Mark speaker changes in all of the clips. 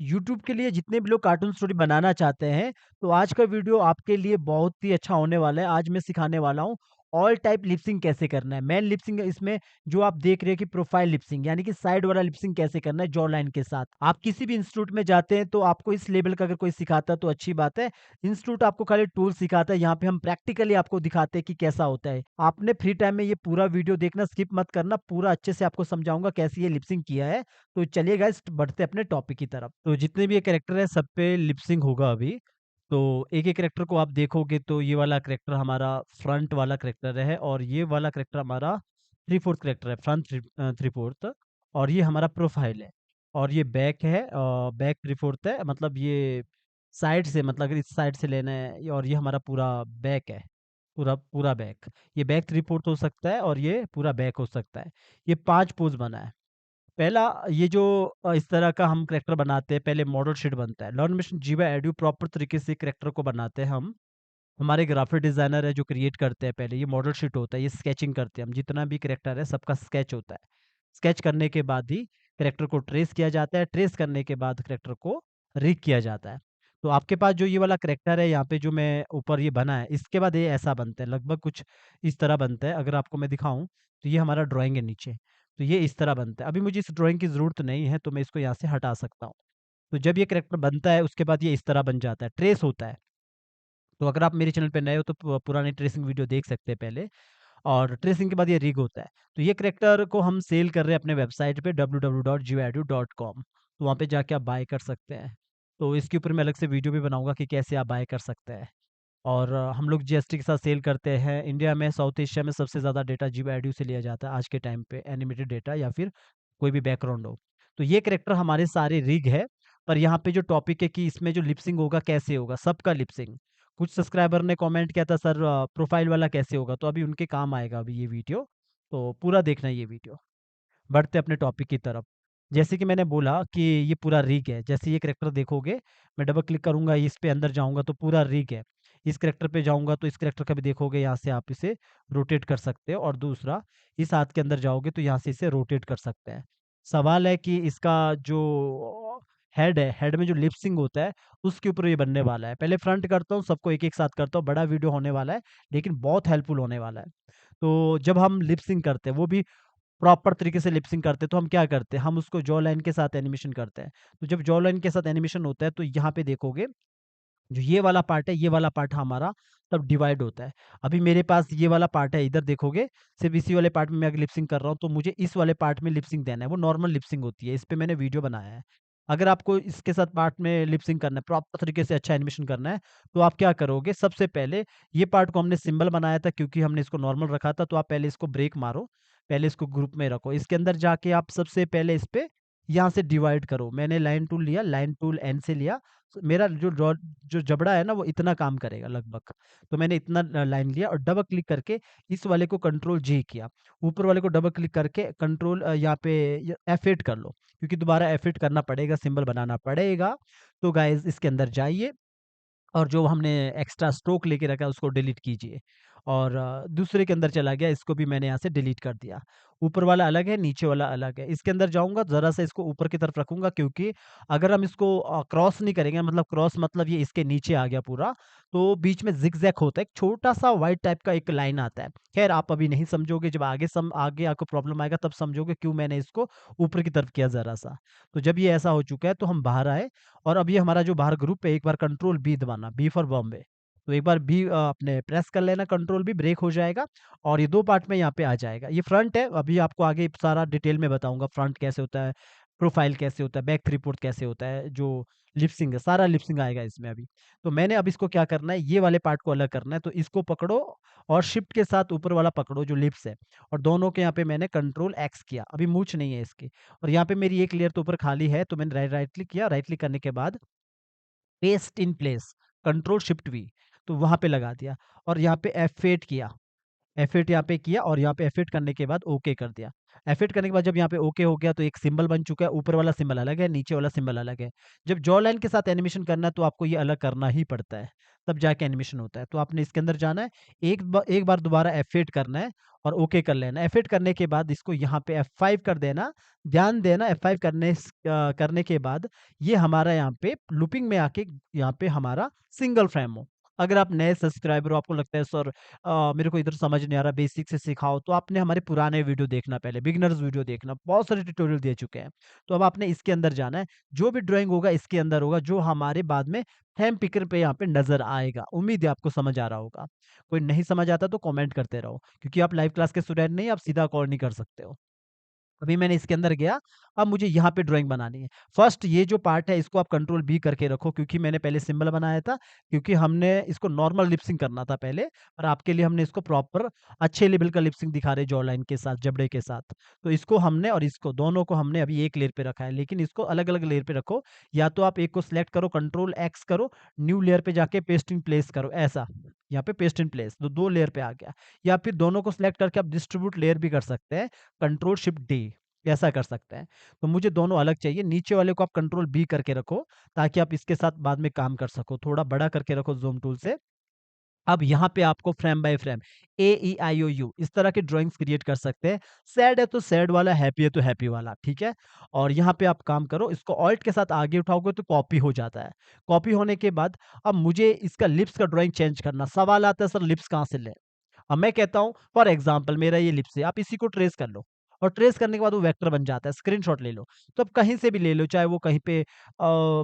Speaker 1: YouTube के लिए जितने भी लोग कार्टून स्टोरी बनाना चाहते हैं, तो आज का वीडियो आपके लिए बहुत ही अच्छा होने वाला है। आज मैं सिखाने वाला हूँ ऑल टाइप लिप सिंक कैसे करना है। मेन लिप सिंक इसमें जो आप देख रहे हैं कि प्रोफाइल लिप सिंक यानी कि साइड वाला लिप सिंक कैसे करना है जॉ लाइन के साथ। आप किसी भी इंस्टीट्यूट में जाते हैं तो आपको इस लेवल का अगर कोई सिखाता है तो अच्छी बात है। इंस्टीट्यूट आपको खाली टूल सिखाता है, यहाँ पे हम प्रैक्टिकली आपको दिखाते हैं कि कैसा होता है। आपने फ्री टाइम में ये पूरा वीडियो देखना, स्किप मत करना, पूरा अच्छे से आपको समझाऊँगा कैसे ये लिप सिंक किया है। तो चलिए गाइस बढ़ते हैं अपने टॉपिक की तरफ। तो जितने भी ये कैरेक्टर है सब पे लिप सिंक होगा अभी। तो एक-एक कैरेक्टर को आप देखोगे तो ये वाला कैरेक्टर हमारा फ्रंट वाला कैरेक्टर है और ये वाला कैरेक्टर हमारा 3/4 कैरेक्टर है, फ्रंट 3/4 और ये हमारा प्रोफाइल है। और ये बैक है बैक 3/4 है मतलब ये साइड से मतलब अगर इस साइड से लेना है और ये हमारा पूरा बैक है, पूरा पूरा बैक। ये बैक 3/4 हो सकता है और ये पूरा बैक हो सकता है। ये 5 पोज़ बना है। पहला ये जो इस तरह का हम करैक्टर बनाते हैं, पहले मॉडल शीट बनता है। लर्न मिशन जीवा एडू प्रॉपर तरीके से करैक्टर को बनाते हैं हम। हमारे ग्राफिक डिज़ाइनर है जो क्रिएट करते हैं पहले, ये मॉडल शीट होता है, ये स्केचिंग करते हैं हम। जितना भी करैक्टर है सबका स्केच होता है। स्केच करने के बाद ही करैक्टर को ट्रेस किया जाता है, ट्रेस करने के बाद करैक्टर को रिग किया जाता है। तो आपके पास जो ये वाला करैक्टर है यहाँ पे जो मैं ऊपर ये बना है, इसके बाद ये ऐसा बनता है, लगभग कुछ इस तरह बनता है। अगर आपको मैं दिखाऊँ, तो ये हमारा ड्राइंग है नीचे। तो ये इस तरह बनता है। अभी मुझे इस ड्राइंग की ज़रूरत नहीं है, तो मैं इसको यहाँ से हटा सकता हूँ। तो जब ये करैक्टर बनता है, उसके बाद ये इस तरह बन जाता है, ट्रेस होता है। तो अगर आप मेरे चैनल पे नए हो, तो पुरानी ट्रेसिंग वीडियो देख सकते हैं पहले और ट्रेसिंग के बाद ये रिग होता है। तो ये करैक्टर को हम सेल कर रहे हैं अपने वेबसाइट पे www.jivaedu.com। तो वहाँ पे जाके आप बाय कर सकते हैं। तो इसके ऊपर मैं अलग से वीडियो भी बनाऊँगा कि कैसे आप बाय कर सकते हैं। और हम लोग जीएसटी के साथ सेल करते हैं। इंडिया में, साउथ एशिया में सबसे ज़्यादा डेटा जियो एडू से लिया जाता है आज के टाइम पे, एनिमेटेड डेटा या फिर कोई भी बैकग्राउंड हो। तो ये कैरेक्टर हमारे सारे रिग है, पर यहाँ पे जो टॉपिक है कि इसमें जो लिप सिंक होगा कैसे होगा, सबका लिप सिंक। कुछ सब्सक्राइबर ने कमेंट किया था सर प्रोफाइल वाला कैसे होगा? तो अभी उनके काम आएगा अभी ये वीडियो, तो पूरा देखना ये वीडियो। बढ़ते अपने टॉपिक की तरफ। जैसे कि मैंने बोला कि ये पूरा रिग है, जैसे ये कैरेक्टर देखोगे, मैं डबल क्लिक करूँगा, इस पे अंदर जाऊँगा तो पूरा रिग है। इस कैरेक्टर पे जाऊँगा तो इस कैरेक्टर का भी देखोगे, यहाँ से आप इसे रोटेट कर सकते हो और दूसरा इस हाथ के अंदर जाओगे तो यहाँ से इसे रोटेट कर सकते हैं। सवाल है कि इसका जो हेड है, हेड में जो लिप सिंक होता है, उसके ऊपर ये बनने वाला है। पहले फ्रंट करता हूँ, सबको एक-एक साथ करता हूँ, बड़ा वीडियो होने वाला है, लेकिन बहुत हेल्पफुल होने वाला है। तो जब हम लिप सिंक करते हैं, वो भी प्रॉपर तरीके से लिप सिंक करते हैं, तो हम क्या करते हैं, हम उसको जॉ लाइन के साथ एनिमेशन करते हैं। तो जब जॉ लाइन के साथ एनिमेशन होता है, तो यहाँ पे देखोगे, जो ये वाला पार्ट है, ये वाला पार्ट हमारा तब डिवाइड होता है। अभी मेरे पास ये वाला पार्ट है, इधर देखोगे, सिर्फ़ इसी वाले पार्ट में मैं अगर लिप सिंक कर रहा हूँ, तो मुझे इस वाले पार्ट में लिप सिंक देना है, वो नॉर्मल लिप सिंक होती है, इस पे मैंने वीडियो बनाया है। अगर आपको इसके साथ पार्ट में लिप सिंक करना है, प्रॉपर तरीके से अच्छा एनिमेशन करना है, तो आप क्या करोगे, सबसे पहले ये पार्ट को हमने सिंबल बनाया था क्योंकि हमने इसको नॉर्मल रखा था, तो आप पहले इसको ब्रेक मारो, पहले इसको ग्रुप में रखो। इसके अंदर जाके आप सबसे पहले इस पे यहाँ से डिवाइड करो। मैंने लाइन टूल लिया, लाइन टूल एन से लिया, मेरा जो जबड़ा है ना वो इतना काम करेगा लगभग। तो मैंने इतना लाइन लिया और डबल क्लिक करके इस वाले को कंट्रोल जी किया। ऊपर वाले को डबल क्लिक करके कंट्रोल यहाँ पे F8 कर लो, क्योंकि दोबारा F8 करना पड़ेगा, सिंबल बनाना पड़ेगा। तो गाइज़ इसके अंदर जाइए और जो हमने एक्स्ट्रा स्ट्रोक लेके रखा है उसको डिलीट कीजिए और दूसरे के अंदर चला गया, इसको भी मैंने यहाँ से डिलीट कर दिया। ऊपर वाला अलग है, नीचे वाला अलग है। इसके अंदर जाऊँगा, ज़रा-सा इसको ऊपर की तरफ रखूँगा क्योंकि अगर हम इसको क्रॉस नहीं करेंगे, मतलब क्रॉस मतलब ये इसके नीचे आ गया पूरा, तो बीच में ज़िगज़ैग होता है, एक छोटा-सा व्हाइट टाइप का एक लाइन आता है। ख़ैर आप अभी नहीं समझोगे, जब आगे आपको प्रॉब्लम आएगा तब समझोगे क्यों मैंने इसको ऊपर की तरफ किया ज़रा-सा। तो जब ये ऐसा हो चुका है तो हम बाहर आए और अब ये हमारा जो बाहर ग्रुप है, एक बार कंट्रोल बी दबाना, बी फॉर बॉम्बे। तो एक बार बी आपने प्रेस कर लेना, कंट्रोल बी, ब्रेक हो जाएगा और ये 2 पार्ट में यहाँ पे आ जाएगा। ये फ्रंट है, अभी आपको आगे सारा डिटेल में बताऊँगा फ्रंट कैसे होता है, प्रोफाइल कैसे होता है, बैक 3/4 कैसे होता है, जो लिप सिंक है, सारा लिप सिंक आएगा इसमें अभी। तो मैंने अब इसको क्या करना है, ये वाले पार्ट को अलग करना है, तो इसको पकड़ो और शिफ्ट के साथ ऊपर वाला पकड़ो जो लिप्स है और दोनों के यहाँ पे मैंने कंट्रोल एक्स किया। अभी मूंछ नहीं है इसकी और यहाँ पे मेरी एक लेयर तो ऊपर खाली है, तो मैंने राइट क्लिक किया, राइट क्लिक करने के बाद paste in place, control shift we, तो वहाँ पे लगा दिया और यहाँ पे F8 किया, F8 यहाँ पे किया और यहाँ पे F8 करने के बाद ओके कर दिया। एफेक्ट करने के बाद जब यहाँ पे ओके हो गया तो एक सिंबल बन चुका है, ऊपर वाला सिंबल अलग है, नीचे वाला सिंबल अलग है। जब जॉ लाइन के साथ एनिमेशन करना है तो आपको ये अलग करना ही पड़ता है, तब जाके एनिमेशन होता है। तो आपने इसके अंदर जाना है, एक बार दोबारा F8 करना है और ओके कर लेना है। F8 करने के बाद इसको यहाँ पे F5 कर देना। ध्यान देना F5 करने के बाद ये हमारा यहाँ पे लूपिंग में आके यहाँ पे हमारा सिंगल फ्रेम हो। अगर आप नए सब्सक्राइबर हो, आपको लगता है सर मेरे को इधर समझ नहीं आ रहा, बेसिक से सिखाओ, तो आपने हमारे पुराने वीडियो देखना, पहले बिगिनर्स वीडियो देखना, बहुत सारे ट्यूटोरियल दे चुके हैं। तो अब आपने इसके अंदर जाना है, जो भी ड्राइंग होगा इसके अंदर होगा, जो हमारे बाद में फ्रेम पिकर पे यहाँ पे नज़र आएगा। उम्मीद है आपको समझ आ रहा होगा। कोई नहीं समझ आता तो कमेंट करते रहो, क्योंकि आप लाइव क्लास के स्टूडेंट नहीं, आप सीधा कॉल नहीं कर सकते हो। अभी मैंने इसके अंदर गया, अब मुझे यहाँ पे ड्राइंग बनानी है। फर्स्ट ये जो पार्ट है इसको आप कंट्रोल बी करके रखो, क्योंकि मैंने पहले सिंबल बनाया था, क्योंकि हमने इसको नॉर्मल लिप सिंक करना था पहले, और आपके लिए हमने इसको प्रॉपर अच्छे लेवल का लिप सिंक दिखा रहे जॉ लाइन के साथ, जबड़े के साथ। तो इसको हमने और इसको दोनों को हमने अभी एक लेयर पे रखा है, लेकिन इसको अलग-अलग लेयर पे रखो। या तो आप एक को सिलेक्ट करो, कंट्रोल एक्स करो, न्यू लेयर पे जाके पेस्ट इन प्लेस करो, ऐसा। यहाँ पे पेस्ट इन प्लेस, तो 2 लेयर पे आ गया। या फिर दोनों को सिलेक्ट करके आप डिस्ट्रीब्यूट लेयर भी कर सकते हैं, कंट्रोल शिफ्ट डी। ऐसा कर सकते हैं। तो मुझे दोनों अलग चाहिए, नीचे वाले को आप कंट्रोल बी करके रखो, ताकि आप इसके साथ बाद में काम कर सको। थोड़ा बड़ा करके रखो ज़ूम टूल से। अब यहाँ पे आपको frame by frame A, E, I, O, U इस तरह के ड्राइंग्स क्रिएट कर सकते हैं। सैड है तो सैड वाला, हैप्पी है तो हैप्पी वाला, ठीक है? और यहाँ पे आप काम करो, इसको ऑल्ट के साथ आगे उठाओगे तो कॉपी हो जाता है। कॉपी होने के बाद अब मुझे इसका लिप्स का ड्राइंग चेंज करना। सवाल आता है, सर लिप्स कहाँ से लें? अब मैं कहता हूँ फॉर एग्जांपल मेरा ये लिप्स है, आप इसी को ट्रेस कर लो, और ट्रेस करने के बाद वो वेक्टर बन जाता है, स्क्रीनशॉट ले लो। तो आप कहीं से भी ले लो, चाहे वो कहीं पे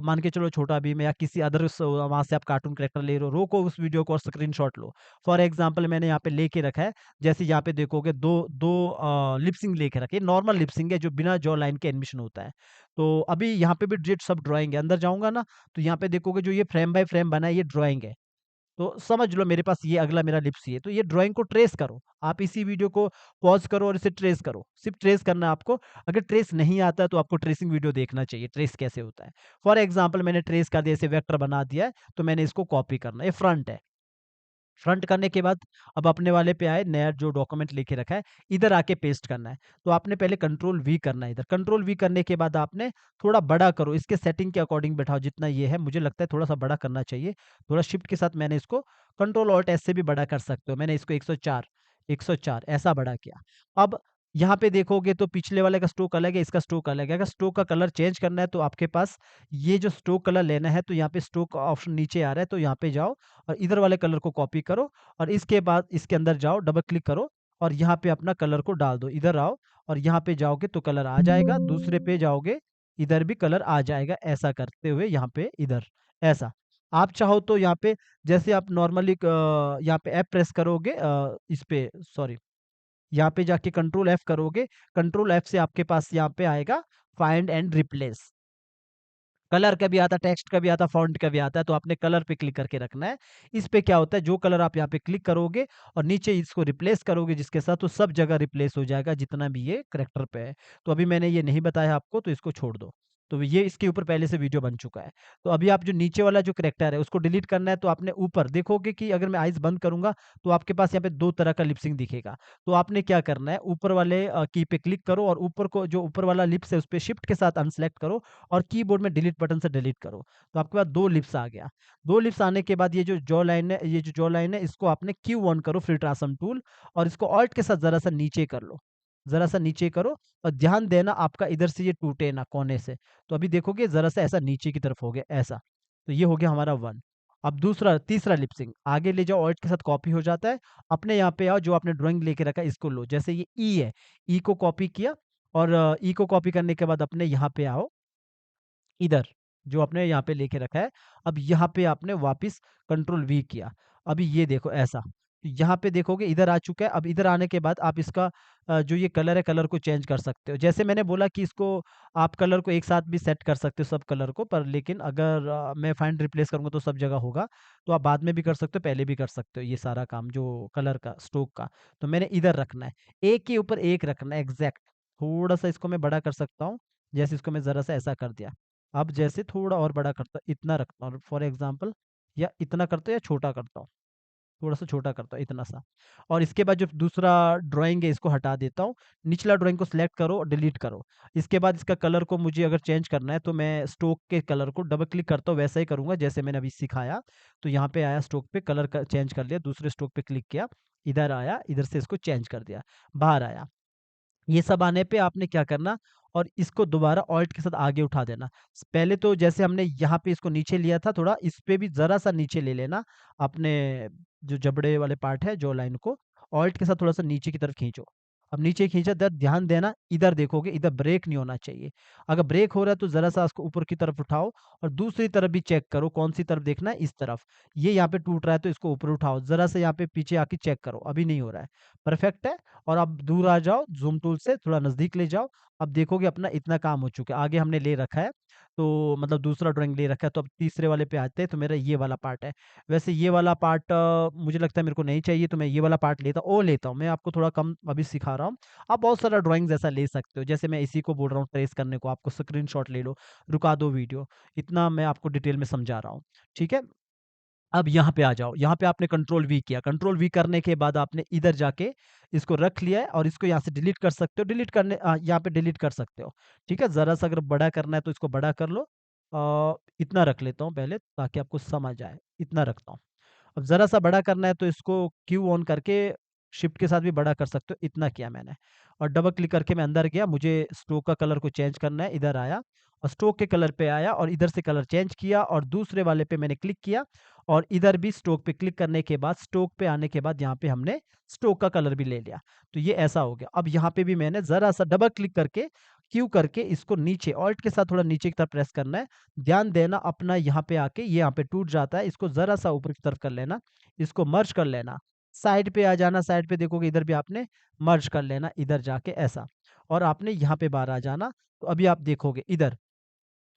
Speaker 1: मान के चलो छोटा भीम है या किसी अदर वहाँ से आप कार्टून कैरेक्टर ले लो, रोको उस वीडियो को और स्क्रीनशॉट लो। फॉर एग्जांपल मैंने यहाँ पे लेके रखा है, जैसे यहाँ पे देखोगे दो दो लिप सिंक लेके रखे, नॉर्मल लिप सिंक है जो बिना जॉ लाइन के एनिमेशन होता है। तो अभी यहाँ पे भी डिट सब ड्राइंग है, अंदर जाऊँगा ना, तो यहाँ पे देखोगे जो ये फ्रेम बाय फ्रेम बना है ये ड्राइंग है। तो समझ लो मेरे पास ये अगला मेरा लिप्स ये है, तो ये ड्राइंग को ट्रेस करो। आप इसी वीडियो को पॉज़ करो और इसे ट्रेस करो। सिर्फ़ ट्रेस करना है आपको। अगर ट्रेस नहीं आता है तो आपको ट्रेसिंग वीडियो देखना चाहिए, ट्रेस कैसे होता है। फॉर एग्ज़ाम्पल मैंने ट्रेस कर दिया, इसे वेक्टर बना दिया है, तो मैंने इसको कॉपी करना है। ये फ्रंट है। फ्रंट करने के बाद अब अपने वाले पे आए, नया जो डॉक्यूमेंट लेके रखा है, इधर आके पेस्ट करना है। तो आपने पहले कंट्रोल वी करना है इधर। कंट्रोल वी करने के बाद आपने थोड़ा बड़ा करो, इसके सेटिंग के अकॉर्डिंग बैठाओ जितना ये है, मुझे लगता है थोड़ा-सा बड़ा करना चाहिए। थोड़ा शिफ्ट के साथ मैंने इसको कंट्रोल ऑल्ट एस से भी बड़ा कर सकते हो। मैंने इसको 104 ऐसा बड़ा किया। अब यहाँ पे देखोगे तो पिछले वाले का स्ट्रोक अलग है, इसका स्ट्रोक अलग है। अगर स्ट्रोक का कलर चेंज करना है तो आपके पास ये जो स्ट्रोक कलर लेना है, तो यहाँ पे स्ट्रोक का ऑप्शन नीचे आ रहा है, तो यहाँ पे जाओ और इधर वाले कलर को कॉपी करो और इसके बाद इसके अंदर जाओ, डबल क्लिक करो और यहाँ पे अपना कलर को डाल दो। इधर आओ और यहाँ पे जाओगे तो कलर आ जाएगा, दूसरे पे जाओगे, इधर भी कलर आ जाएगा, ऐसा करते हुए यहाँ पे इधर, ऐसा। आप चाहो तो यहाँ पे जैसे आप नॉर्मली यहाँ पे एफ प्रेस करोगे इस पे सॉरी यहाँ पे जाके कंट्रोल एफ करोगे, कंट्रोल एफ से आपके पास यहाँ पे आएगा फाइंड एंड रिप्लेस। कलर का भी आता है, टेक्स्ट का भी आता है, फ़ॉन्ट का भी आता है, तो आपने कलर पे क्लिक करके रखना है। इस पे क्या होता है, जो कलर आप यहाँ पे क्लिक करोगे और नीचे इसको रिप्लेस करोगे जिसके साथ, तो सब जगह रिप्लेस हो जाएगा जितना भी ये करैक्टर पे है। तो अभी मैंने ये नहीं बताया आपको, तो इसको छोड़ दो। तो ये इसके ऊपर पहले से वीडियो बन चुका है। तो अभी आप जो नीचे वाला जो करैक्टर है उसको डिलीट करना है, तो आपने ऊपर देखोगे कि अगर मैं आइज़ बंद करूँगा तो आपके पास यहाँ पे 2 तरह का लिप सिंक दिखेगा। तो आपने क्या करना है, ऊपर वाले की पे क्लिक करो और ऊपर को जो ऊपर वाला लिप्स है उस पे शिफ्ट के साथ अनसेलेक्ट करो और कीबोर्ड में डिलीट बटन से डिलीट करो। तो आपके पास 2 लिप्स आ गया। 2 लिप्स आने के बाद ये जो जॉ लाइन है, ये जो जॉ लाइन है इसको आपने Q1 करो फ्री ट्रांसफ़ॉर्म टूल और इसको ऑल्ट के साथ ज़रा-सा नीचे कर लो। ज़रा-सा नीचे करो और ध्यान देना आपका इधर से ये टूटे ना कोने से। तो अभी देखोगे ज़रा-सा ऐसा नीचे की तरफ हो गया ऐसा। तो ये हो गया हमारा 1। अब तीसरा लिप सिंक आगे ले जाओ, ऑल्ट के साथ कॉपी हो जाता है। अपने यहाँ पे आओ, जो आपने ड्राइंग लेके रखा है इसको लो। जैसे ये ई है, ई को कॉपी किया और ई को कॉपी करने के बाद अपने यहाँ पे आओ, इधर, जो आपने यहाँ पे लेके रखा है, अब यहाँ पे आपने वापस कंट्रोल वी किया। अभी ये देखो ऐसा, तो यहाँ पे देखोगे इधर आ चुका है। अब इधर आने के बाद आप इसका जो ये कलर है, कलर को चेंज कर सकते हो। जैसे मैंने बोला कि इसको आप कलर को एक साथ भी सेट कर सकते हो सब कलर को, पर लेकिन अगर मैं फाइंड रिप्लेस करूँगा तो सब जगह होगा। तो आप बाद में भी कर सकते हो, पहले भी कर सकते हो ये सारा काम जो कलर का, स्ट्रोक का। तो मैंने इधर रखना है, एक के ऊपर एक रखना है एग्ज़ैक्ट। थोड़ा-सा इसको मैं बड़ा कर सकता हूँ, जैसे इसको मैं ज़रा-सा ऐसा कर दिया। अब जैसे थोड़ा और बड़ा करता इतना रखता हूँ फॉर एग्ज़ाम्पल, या इतना करता हूँ या छोटा करता हूँ। थोड़ा-सा छोटा करता हूँ, इतना सा। और इसके बाद जो दूसरा ड्राइंग है इसको हटा देता हूँ। निचला ड्राइंग को सिलेक्ट करो और डिलीट करो। इसके बाद इसका कलर को मुझे अगर चेंज करना है तो मैं स्ट्रोक के कलर को डबल क्लिक करता हूँ, वैसा ही करूँगा जैसे मैंने अभी सिखाया। तो यहाँ पे आया स्ट्रोक पे कलर क चेंज कर लिया, दूसरे स्ट्रोक पे क्लिक किया, इधर आया, इधर से इसको चेंज कर दिया, बाहर आया। ये सब आने पे आपने क्या करना और इसको दोबारा ऑल्ट के साथ आगे उठा देना। पहले तो जैसे हमने यहाँ पे इसको नीचे लिया था थोड़ा, इस पे भी ज़रा-सा नीचे ले लेना, अपने जो जबड़े वाले पार्ट है, जॉ लाइन को ऑल्ट के साथ थोड़ा-सा नीचे की तरफ खींचो। अब नीचे खींचा द ध्यान देना, इधर देखोगे, इधर ब्रेक नहीं होना चाहिए। अगर ब्रेक हो रहा है तो ज़रा-सा उसको ऊपर की तरफ उठाओ और दूसरी तरफ भी चेक करो, कौन-सी तरफ देखना है, इस तरफ। ये यहाँ पे टूट रहा है तो इसको ऊपर उठाओ, ज़रा-सा यहाँ पे पीछे आके चेक करो, अभी नहीं हो रहा है। परफेक्ट है। और अब दूर आ जाओ, ज़ूम टूल से थोड़ा नज़दीक ले जाओ। अब देखोगे अपना इतना काम हो चुका है। आगे हमने ले रखा है, तो मतलब दूसरा ड्राइंग ले रखा है, तो अब तीसरे वाले पे आते हैं, तो मेरा ये वाला पार्ट है। वैसे ये वाला पार्ट मुझे लगता है मेरे को नहीं चाहिए, तो मैं ये वाला पार्ट लेता हूँ। मैं आपको थोड़ा कम अभी सिखा रहा हूँ। आप बहुत सारा ड्राइंग्स ऐसा ले सकते हो, जैसे मैं इसी को बोल रहा हूँ ट्रेस करने को, आपको स्क्रीनशॉट ले लो, रुका दो वीडियो। इतना मैं आपको डिटेल में समझा रहा हूँ, ठीक है? अब यहाँ पे आ जाओ, यहाँ पे आपने कंट्रोल वी किया, कंट्रोल वी करने के बाद आपने इधर जाके इसको रख लिया है और इसको यहाँ से डिलीट कर सकते हो, यहाँ पे डिलीट कर सकते हो, ठीक है? ज़रा-सा अगर बड़ा करना है तो इसको बड़ा कर लो। इतना रख लेता हूँ पहले ताकि आपको समझ आए, इतना रखता हूँ। अब ज़रा-सा बड़ा करना है तो इसको क्यू ऑन करके शिफ्ट के साथ भी बड़ा कर सकते हो, इतना किया मैंने। और डबल क्लिक करके मैं अंदर गया, मुझे स्ट्रोक का कलर को चेंज करना है, इधर आया और स्ट्रोक के कलर पे आया और इधर से कलर चेंज किया और दूसरे वाले पे मैंने क्लिक किया और इधर भी स्ट्रोक पे क्लिक करने के बाद, स्ट्रोक पे आने के बाद यहाँ पे हमने स्ट्रोक का कलर भी ले लिया। तो ये ऐसा हो गया। अब यहाँ पे भी मैंने ज़रा-सा डबल क्लिक करके, क्यू करके इसको नीचे ऑल्ट के साथ थोड़ा नीचे की तरफ प्रेस करना है। ध्यान देना अपना यहाँ पे आके, ये यहाँ पे टूट जाता है, इसको ज़रा-सा ऊपर की तरफ कर लेना, इसको मर्ज कर लेना। साइड पे आ जाना, साइड पे देखोगे इधर भी आपने मर्ज कर लेना, इधर जाके ऐसा। और आपने यहाँ पे बाहर आ जाना, तो अभी आप देखोगे इधर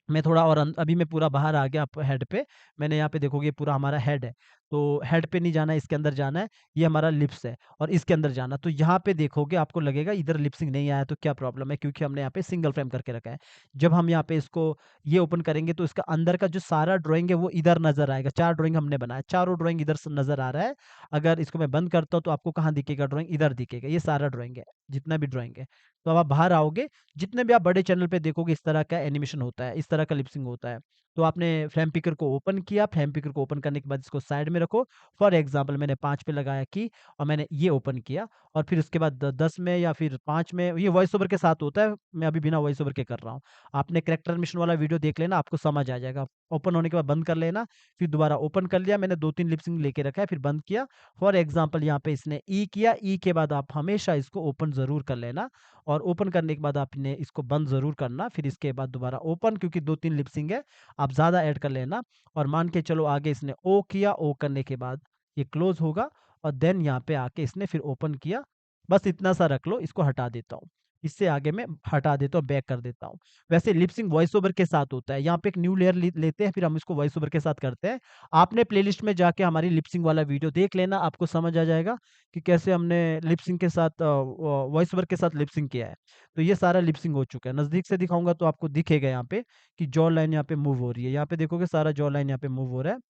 Speaker 1: मैं थोड़ा और अभी मैं पूरा बाहर आ गया हेड पे। मैंने यहाँ पे देखोगे पूरा हमारा हेड है। तो हेड पे नहीं जाना है, इसके अंदर जाना है। ये हमारा लिप्स है और इसके अंदर जाना। तो यहाँ पे देखोगे आपको लगेगा इधर लिप सिंक नहीं आया तो क्या प्रॉब्लम है? क्योंकि हमने यहाँ पे सिंगल फ्रेम करके रखा है। जब हम यहाँ पे इसको ये ओपन करेंगे तो इसका अंदर का जो सारा ड्राइंग है वो इधर नज़र आएगा। 4 ड्राइंग हमने बनाया, चारों ड्राइंग इधर से नज़र आ रहा है। अगर इसको मैं बंद करता हूँ तो आपको कहाँ दिखेगा ड्राइंग? इधर दिखेगा। ये सारा ड्राइंग है, जितना भी ड्राइंग है। तो अब आप बाहर आओगे, जितने भी आप बड़े चैनल पे देखोगे इस तरह का एनिमेशन होता है, इस तरह का लिप सिंक होता है। तो आपने फ्रेम पिकर को ओपन किया, फ्रेम पिकर को ओपन करने के बाद इसको साइड में रखो। फॉर एग्ज़ाम्पल मैंने 5 पे लगाया की और मैंने ये ओपन किया और फिर उसके बाद 10 में या फिर 5 में, ये वॉइस ओवर के साथ होता है, मैं अभी बिना वॉइस ओवर के कर रहा हूँ। आपने कैरेक्टर एनिमेशन वाला वीडियो देख लेना, आपको समझ आ जाएगा। ओपन होने के बाद बंद कर लेना, फिर दोबारा ओपन कर लिया, मैंने 2-3 लिप सिंक लेके रखा है, फिर बंद किया। फॉर एग्ज़ाम्पल यहाँ पे इसने ई किया, ई के बाद आप हमेशा इसको ओपन ज़रूर कर लेना और ओपन करने के बाद आपने इसको बंद ज़रूर करना, फिर इसके बाद दोबारा ओपन, क्योंकि 2-3 लिप सिंक है, आप ज़्यादा ऐड कर लेना और मान के चलो आगे इसने ओ किया, ओ करने के बाद ये क्लोज़ होगा और देन यहाँ पे आके इसने फिर ओपन किया। बस इतना सा रख लो, इसको हटा देता हूँ। इससे आगे मैं हटा देता हूँ, बैक कर देता हूँ। वैसे लिप सिंक वॉइस ओवर के साथ होता है। यहाँ पे एक न्यू लेयर लेते हैं, फिर हम इसको वॉइस ओवर के साथ करते हैं। आपने प्लेलिस्ट में जाके हमारी लिप सिंक वाला वीडियो देख लेना, आपको समझ आ जाएगा कि कैसे हमने लिप सिंक के साथ वॉइस ओवर के साथ लिप सिंक किया है। तो ये सारा लिप सिंक हो चुका है। नज़दीक से दिखाऊँगा तो आपको दिखेगा यहाँ पे कि जॉ लाइन यहाँ पे मूव हो रही है। यहाँ पे देखोगे सारा जॉ लाइन यहाँ पे मूव हो रहा है।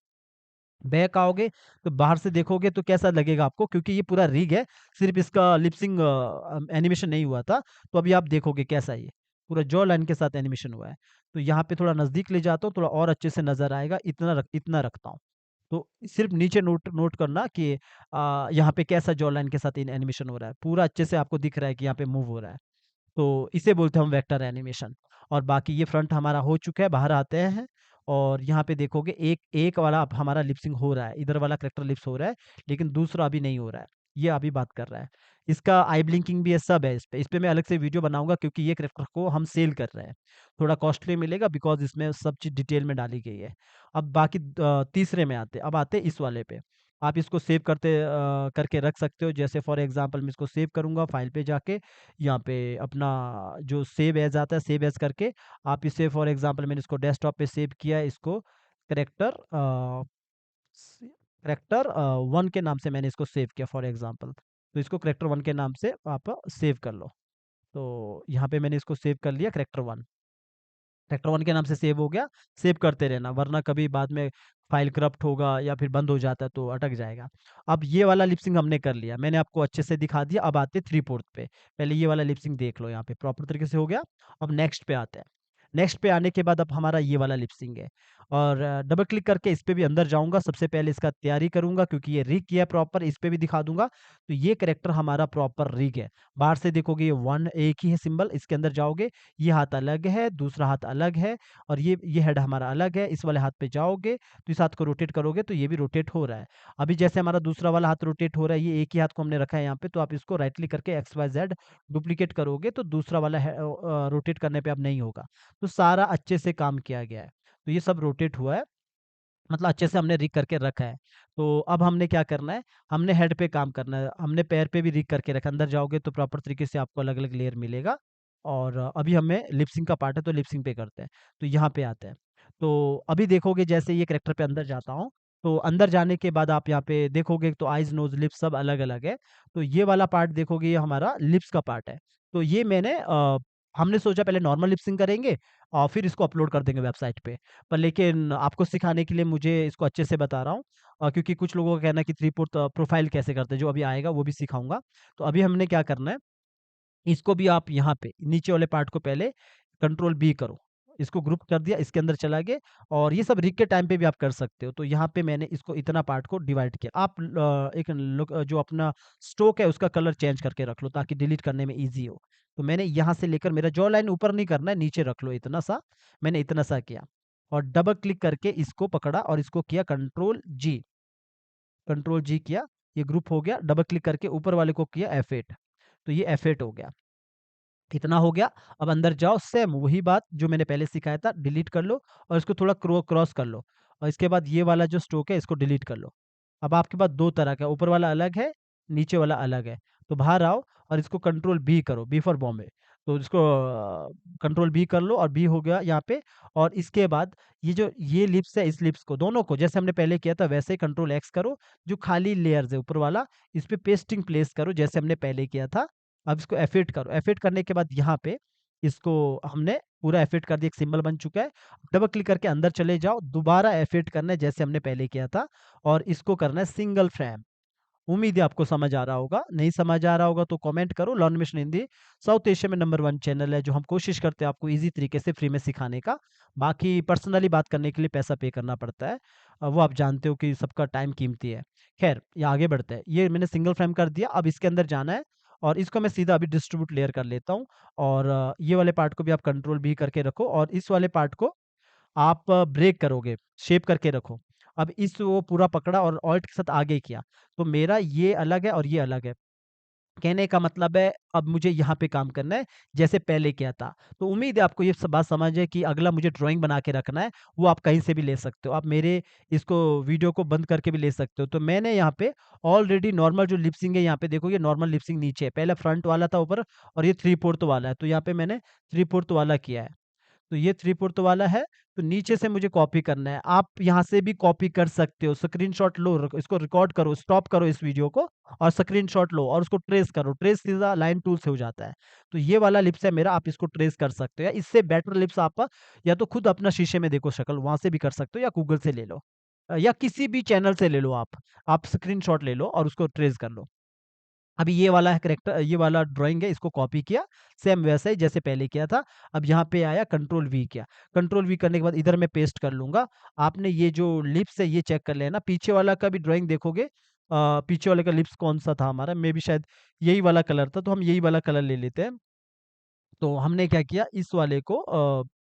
Speaker 1: बैक आओगे तो बाहर से देखोगे तो कैसा लगेगा आपको, क्योंकि ये पूरा रिग है, सिर्फ़ इसका लिप सिंक एनिमेशन नहीं हुआ था। तो अभी आप देखोगे कैसा ये, पूरा जॉ लाइन के साथ एनिमेशन हुआ है। तो यहाँ पे थोड़ा नज़दीक ले जाता हूँ, थोड़ा और अच्छे से नज़र आएगा, इतना रखता हूँ। तो सिर्फ़ नीचे नोट नोट करना कि यहाँ पे कैसा जॉ लाइन के साथ इन एनिमेशन हो रहा है। पूरा अच्छे से आपको दिख रहा है कि यहाँ पे मूव हो रहा है। तो इसे बोलते हैं हम वेक्टर एनिमेशन। और बाकी ये फ्रंट हमारा हो चुका है, बाहर आते हैं और यहाँ पे देखोगे एक एक वाला अब हमारा लिप सिंक हो रहा है, इधर वाला करैक्टर लिप्स हो रहा है, लेकिन दूसरा अभी नहीं हो रहा है। ये अभी बात कर रहा है। इसका आई ब्लिंकिंग भी है, सब है इस पे। इस पे मैं अलग से वीडियो बनाऊँगा क्योंकि ये करैक्टर को हम सेल कर रहे हैं। थोड़ा कॉस्टली मिलेगा बिकॉज़ इसमें सब चीज़ डिटेल में डाली गई है। अब बाकी तीसरे में आते हैं, अब आते हैं इस वाले पे। आप इसको सेव करके रख सकते हो, जैसे फॉर एग्ज़ाम्पल मैं इसको सेव करूँगा फाइल पे जाके, यहाँ पे अपना जो सेव एज़ आता है, सेव एज़ करके आप इसे फॉर एग्ज़ाम्पल मैंने इसको डेस्कटॉप पे सेव किया है, इसको करैक्टर करैक्टर 1 के नाम से मैंने इसको सेव किया फॉर एग्ज़ाम्पल। तो इसको करैक्टर 1 के नाम से आप सेव कर लो। तो यहाँ पे मैंने इसको सेव कर लिया करैक्टर 1। ट्रैक्टर 1 के नाम से सेव हो गया, सेव करते रहना वरना कभी बाद में फाइल करप्ट होगा या फिर बंद हो जाता है तो अटक जाएगा। अब ये वाला लिप सिंक हमने कर लिया, मैंने आपको अच्छे से दिखा दिया। अब आते हैं 3/4 पे। पहले ये वाला लिप सिंक देख लो, यहाँ पे प्रॉपर तरीके से हो गया। अब नेक्स्ट पे आते हैं। नेक्स्ट पे आने के बाद अब हमारा ये वाला लिप सिंक है और डबल क्लिक करके इस पे भी अंदर जाऊँगा। सबसे पहले इसका तैयारी करूँगा क्योंकि ये रिग किया है प्रॉपर, इस पे भी दिखा दूँगा। तो ये कैरेक्टर हमारा प्रॉपर रिग है। बाहर से देखोगे ये 1 एक ही है सिंबल, इसके अंदर जाओगे, ये हाथ अलग है, दूसरा हाथ अलग है और ये हेड हमारा अलग है। इस वाले हाथ पे जाओगे, तो इस हाथ को रोटेट करोगे तो ये भी रोटेट हो रहा है। अभी जैसे हमारा दूसरा वाला हाथ रोटेट हो रहा है, ये एक ही हाथ को हमने रखा है यहाँ पे, तो आप इसको राइट क्लिक करके एक्स, वाई, ज़ेड डुप्लीकेट करोगे तो दूसरा वाला रोटेट करने पे अब नहीं होगा। तो सारा अच्छे से काम किया गया है। तो ये सब रोटेट हुआ है, मतलब अच्छे से हमने रिग करके रखा है। तो अब हमने क्या करना है, हमने हेड पे काम करना है। हमने पैर पे भी रिग करके रखा है। अंदर जाओगे तो प्रॉपर तरीके से आपको अलग-अलग लेयर मिलेगा और अभी हमें लिप सिंक का पार्ट है तो लिप सिंक पे करते हैं। तो यहाँ पे आते हैं। तो अभी देखोगे जैसे ये कैरेक्टर पे अंदर जाता हूँ, तो अंदर जाने के बाद आप यहाँ पे देखोगे तो आइज़, नोज़, लिप्स सब अलग-अलग है। तो ये वाला पार्ट देखोगे ये हमारा लिप्स का पार्ट है। तो ये हमने सोचा पहले नॉर्मल लिप सिंक करेंगे और फिर इसको अपलोड कर देंगे वेबसाइट पे। पर लेकिन आपको सिखाने के लिए मुझे इसको अच्छे से बता रहा हूँ क्योंकि कुछ लोगों का कहना है कि 3/4 प्रोफाइल कैसे करते हैं, जो अभी आएगा वो भी सिखाऊँगा। तो अभी हमने क्या करना है, इसको भी आप यहाँ पे नीचे वाले पार्ट को पहले कंट्रोल बी करो। इसको ग्रुप कर दिया, इसके अंदर चला गए और ये सब रिग के टाइम पे भी आप कर सकते हो। तो यहाँ पे मैंने इसको इतना पार्ट को डिवाइड किया। आप एक लुक जो अपना स्ट्रोक है उसका कलर चेंज करके रख लो ताकि डिलीट करने में ईज़ी हो। तो मैंने यहाँ से लेकर मेरा जॉ लाइन ऊपर नहीं करना है, नीचे रख लो इतना सा, मैंने इतना सा किया और डबल क्लिक करके इसको पकड़ा और इसको किया कंट्रोल जी किया, ये ग्रुप हो गया। डबल क्लिक करके ऊपर वाले को किया F8, तो ये F8 हो गया। इतना हो गया, अब अंदर जाओ सेम वही बात जो मैंने पहले सिखाया था, डिलीट कर लो और इसको थोड़ा क्रॉस कर लो और इसके बाद ये वाला जो स्ट्रोक है इसको डिलीट कर लो। अब आपके पास 2 तरह का, ऊपर वाला अलग है, नीचे वाला अलग है। तो बाहर आओ और इसको कंट्रोल बी करो, बी फॉर बॉम्बे। तो इसको कंट्रोल बी कर लो और बी हो गया यहाँ पे और इसके बाद ये लिप्स है, इस लिप्स को दोनों को जैसे हमने पहले किया था वैसे ही कंट्रोल एक्स करो, जो खाली लेयर्स है ऊपर वाला, इस पे पेस्टिंग प्लेस करो जैसे हमने पहले किया था। अब इसको एफेक्ट करो, एफेक्ट करने के बाद यहाँ पे इसको हमने पूरा एफेक्ट कर दिया, एक सिंबल बन चुका है। डबल क्लिक करके अंदर चले जाओ, दोबारा एफेक्ट करना है जैसे हमने पहले किया था और इसको करना है सिंगल फ्रेम। उम्मीद है आपको समझ आ रहा होगा, नहीं समझ आ रहा होगा तो कमेंट करो। Learn mission Hindi south Asia में नंबर 1 चैनल है जो हम कोशिश करते हैं आपको ईज़ी तरीके से फ्री में सिखाने का। बाकी पर्सनली बात करने के लिए पैसा पे करना पड़ता है। वो आप जानते हो कि सबका टाइम कीमती है। ख़ैर ये आगे बढ़ते हैं। ये मैंने सिंगल फ्रेम कर दिया, अब इसके अंदर जाना है और इसको मैं सीधा अभी डिस्ट्रीब्यूट लेयर कर लेता हूँ और ये वाले पार्ट को भी आप कंट्रोल भी करके रखो और इस वाले पार्ट को आप ब्रेक करोगे, शेप करके रखो। अब इस वो पूरा पकड़ा और ऑल्ट के साथ आगे किया, तो मेरा ये अलग है और ये अलग है। कहने का मतलब है अब मुझे यहाँ पे काम करना है, जैसे पहले किया था। तो उम्मीद है आपको ये सब बात समझ है कि अगला मुझे ड्राइंग बना के रखना है, वो आप कहीं से भी ले सकते हो। आप मेरे इसको वीडियो को बंद करके भी ले सकते हो। तो मैंने यहाँ पे ऑलरेडी नॉर्मल जो लिप सिंक है यहाँ पे देखोगे नॉर्मल लिप सिंक नीचे है। पहले फ्रंट वाला था ऊपर और ये 3/4 वाला है, तो यहाँ पे मैंने 3/4 वाला किया है। तो ये 3/4 वाला है, तो नीचे से मुझे कॉपी करना है। आप यहाँ से भी कॉपी कर सकते हो, स्क्रीनशॉट लो, इसको रिकॉर्ड करो, स्टॉप करो इस वीडियो को और स्क्रीनशॉट लो और उसको ट्रेस करो। ट्रेस सीधा लाइन टूल से हो जाता है। तो ये वाला लिप्स है मेरा, आप इसको ट्रेस कर सकते हो या इससे बेटर लिप्स आप या तो खुद अपना शीशे में देखो शक्ल, वहाँ से भी कर सकते हो या गूगल से ले लो या किसी भी चैनल से ले लो आप। आप स्क्रीनशॉट ले लो और उसको ट्रेस कर लो। अभी ये वाला है कैरेक्टर, ये वाला ड्राइंग है, इसको कॉपी किया, सेम वैसा ही जैसे पहले किया था। अब यहाँ पे आया कंट्रोल वी किया। कंट्रोल वी करने के बाद इधर मैं पेस्ट कर लूँगा। आपने ये जो लिप्स है ये चेक कर लेना। पीछे वाला का भी ड्राइंग देखोगे पीछे वाले का लिप्स कौन-सा था हमारा, मेबी शायद यही वाला कलर था, तो हम यही वाला कलर ले लेते हैं। तो हमने क्या किया इस वाले को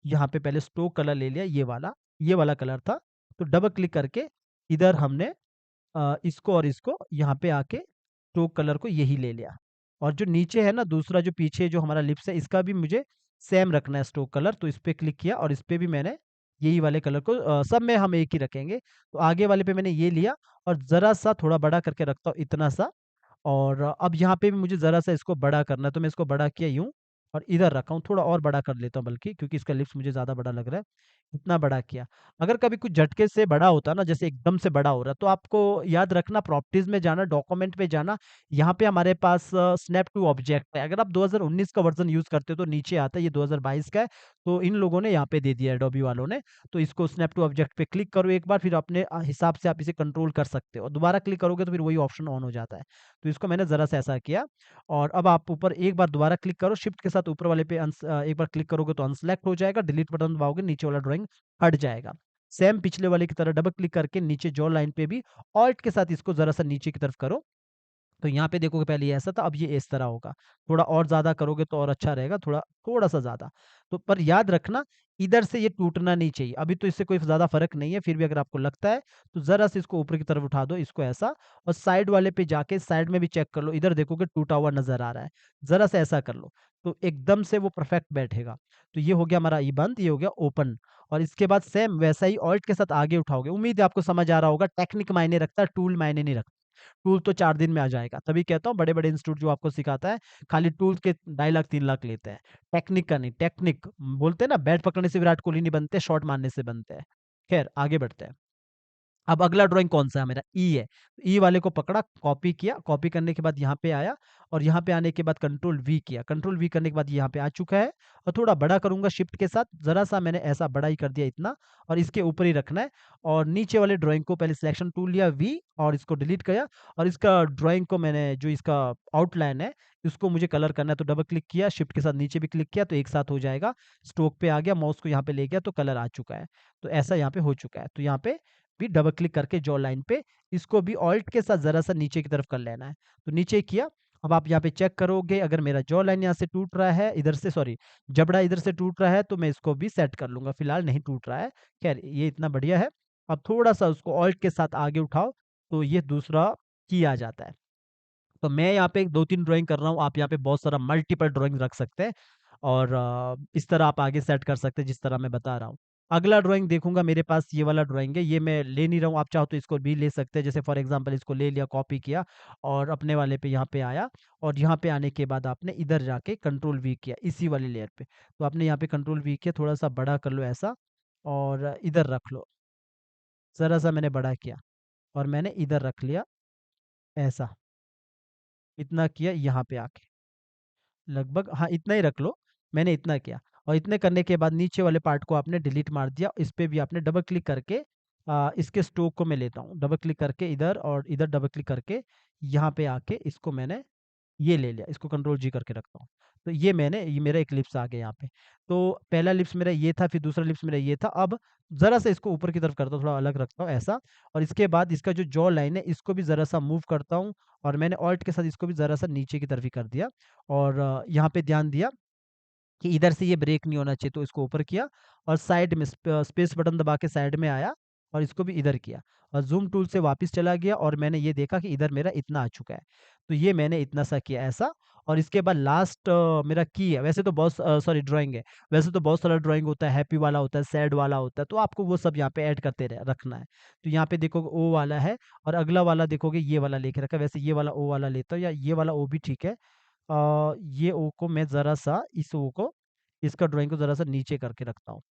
Speaker 1: यहाँ पे पहले स्ट्रोक कलर ले लिया ये वाला कलर था। तो डबल क्लिक करके इधर हमने इसको और इसको यहाँ पे आके स्ट्रोक कलर को यही ले लिया और जो नीचे है ना दूसरा जो पीछे जो हमारा लिप्स है इसका भी मुझे सेम रखना है स्ट्रोक कलर, तो इस पे क्लिक किया और इस पे भी मैंने यही वाले कलर को सब में हम एक ही रखेंगे। तो आगे वाले पे मैंने ये लिया और ज़रा सा थोड़ा बड़ा करके रखता हूँ इतना सा और अब यहाँ पे भी मुझे ज़रा सा इसको बड़ा करना है, तो मैं इसको बड़ा किया यूँ और इधर रखा हूँ, थोड़ा और बड़ा कर लेता हूँ बल्कि क्योंकि इसका लिप्स मुझे ज़्यादा बड़ा लग रहा है। इतना बड़ा किया। अगर कभी कुछ झटके से बड़ा होता ना, जैसे एकदम से बड़ा हो रहा, तो आपको याद रखना प्रॉपर्टीज़ में जाना, डॉक्यूमेंट पे जाना, यहाँ पे हमारे पास स्नैप टू ऑब्जेक्ट है। अगर आप 2019 का वर्ज़न यूज़ करते हो तो नीचे आता है, ये 2022 का है, तो इन लोगों ने यहाँ पे दे दिया है एडोबी वालों ने। तो इसको स्नैप टू ऑब्जेक्ट पे क्लिक करो एक बार, फिर अपने हिसाब से आप इसे कंट्रोल कर सकते हो। दोबारा क्लिक करोगे तो फिर वही ऑप्शन ऑन हो जाता है। तो इसको मैंने ज़रा-सा ऐसा किया और अब आप ऊपर एक बार दोबारा क्लिक करो, शिफ्ट के साथ ऊपर वाले पे एक बार क्लिक करोगे तो अनसेलेक्ट हो जाएगा, डिलीट बटन दबाओगे नीचे वाला ड्राइंग हट जाएगा। सेम पिछले वाले की तरह डबल क्लिक करके नीचे जॉ लाइन पे भी ऑल्ट के साथ इसको ज़रा-सा नीचे की तरफ करो। तो यहाँ पे देखोगे पहले ये ऐसा था, अब ये इस तरह होगा। थोड़ा और ज़्यादा करोगे तो और अच्छा रहेगा, थोड़ा-सा ज़्यादा। तो पर याद रखना, इधर से ये टूटना नहीं चाहिए। अभी तो इससे कोई ज़्यादा फ़र्क नहीं है, फिर भी अगर आपको लगता है, तो ज़रा-सा इसको ऊपर की तरफ उठा दो, इसको ऐसा, और साइड वाले पे जाके साइड में भी चेक कर लो, इधर देखोगे टूटा हुआ नज़र आ रहा है। ज़रा-सा ऐसा कर लो, तो एकदम से वो परफेक्ट बैठेगा। तो ये हो गया हमारा ये बंद, ये हो गया ओपन, और इसके बाद सेम वैसा ही ऑल्ट के साथ आगे उठाओगे। उम्मीद है आपको समझ आ रहा होगा, टेक्निक मायने रखता है, टूल मायने नहीं रखता। टूल तो 4 दिन में आ जाएगा। तभी कहता हूँ बड़े-बड़े इंस्टीट्यूट जो आपको सिखाता है, खाली टूल्स के 2.5 लाख 3 लाख लेते हैं। टेक्निक का नहीं, टेक्निक बोलते हैं ना, बैट पकड़ने से विराट कोहली नहीं बनते, शॉट मारने से बनते हैं। खैर आगे बढ़ते हैं। अब अगला ड्राइंग कौन-सा है मेरा? ई है। ई वाले को पकड़ा, कॉपी किया, कॉपी करने के बाद यहाँ पे आया और यहाँ पे आने के बाद कंट्रोल वी किया। कंट्रोल वी करने के बाद यहाँ पे आ चुका है और थोड़ा बड़ा करूँगा शिफ्ट के साथ, ज़रा-सा मैंने ऐसा बड़ा ही कर दिया इतना, और इसके ऊपर ही रखना है, और नीचे वाले ड्राइंग को पहले सिलेक्शन टूल लिया वी और इसको डिलीट किया, और इसका ड्राइंग को मैंने जो इसका आउटलाइन है, इसको मुझे कलर करना है, तो डबल क्लिक किया, शिफ्ट के साथ नीचे भी क्लिक किया तो एक साथ हो जाएगा। स्ट्रोक पे आ गया, माउस को यहाँ पे ले गया तो कलर आ चुका है। तो ऐसा यहाँ पे हो चुका है। तो यहाँ पे भी डबल क्लिक करके जॉ लाइन पे इसको भी ऑल्ट के साथ ज़रा-सा नीचे की तरफ कर लेना है। तो नीचे किया, अब आप यहाँ पे चेक करोगे, अगर मेरा जॉ लाइन यहाँ से टूट रहा है, इधर से सॉरी, जबड़ा इधर से टूट रहा है तो मैं इसको भी सेट कर लूँगा, फिलहाल नहीं टूट रहा है। ख़ैर ये इतना बढ़िया है। अब थोड़ा-सा उसको ऑल्ट के साथ आगे उठाओ, तो ये दूसरा की आ जाता है। तो मैं यहाँ पे 2-3 ड्राइंग कर रहा हूँ, आप यहाँ पे बहुत सारा मल्टीपल ड्राइंग रख सकते हैं और इस तरह आप आगे सेट कर सकते हैं जिस तरह मैं बता रहा हूँ। अगला ड्राइंग देखूँगा, मेरे पास ये वाला ड्राइंग है, ये मैं ले नहीं रहा हूँ, आप चाहो तो इसको भी ले सकते हैं। जैसे फॉर एग्ज़ाम्पल इसको ले लिया, कॉपी किया और अपने वाले पे यहाँ पे आया, और यहाँ पे आने के बाद आपने इधर जाके कंट्रोल वी किया, इसी वाली लेयर पे। तो आपने यहाँ पे कंट्रोल वी किया, थोड़ा-सा बड़ा कर लो ऐसा और इधर रख लो। ज़रा-सा मैंने बड़ा किया और मैंने इधर रख लिया ऐसा, इतना किया यहाँ पे आके। लगभग हाँ, इतना ही रख लो, मैंने इतना किया, और इतने करने के बाद नीचे वाले पार्ट को आपने डिलीट मार दिया, इस पे भी आपने डबल क्लिक करके इसके स्ट्रोक को मैं लेता हूँ, डबल क्लिक करके इधर और इधर डबल क्लिक करके यहाँ पे आके इसको मैंने ये ले लिया, इसको कंट्रोल जी करके रखता हूँ। तो ये मेरा एक लिप्स आ गया यहाँ पे। तो पहला लिप्स मेरा ये था, फिर दूसरा लिप्स मेरा ये था, अब ज़रा-सा इसको ऊपर की तरफ करता हूँ, थोड़ा अलग रखता हूँ ऐसा, और इसके बाद इसका जो जॉ लाइन है, इसको भी ज़रा-सा मूव करता हूँ, और मैंने ऑल्ट के साथ इसको भी ज़रा-सा नीचे की तरफ ही कर दिया, और यहाँ पे ध्यान दिया कि इधर से ये ब्रेक नहीं होना चाहिए, तो इसको ऊपर किया और साइड में स्पेस बटन दबा के साइड में आया और इसको भी इधर किया और ज़ूम टूल से वापस चला गया, और मैंने ये देखा कि इधर मेरा इतना आ चुका है। तो ये मैंने इतना सा किया ऐसा, और इसके बाद लास्ट मेरा की है। वैसे तो बहुत सॉरी ड्राइंग है। वैसे तो बहुत सारा ड्राइंग होता है, हैप्पी वाला होता है, सैड वाला होता है, तो आपको वो सब यहाँ पे ऐड करते रखना है। तो यहाँ पे देखोगे ओ वाला है, और अगला वाला देखोगे ये वाला लेके रखा है। वैसे ये वाला ओ वाला लेता हूँ, या ये वाला ओ भी ठीक है। ये ओ को मैं ज़रा-सा इस ओ को, इसका ड्राइंग को ज़रा-सा नीचे करके रखता हूँ।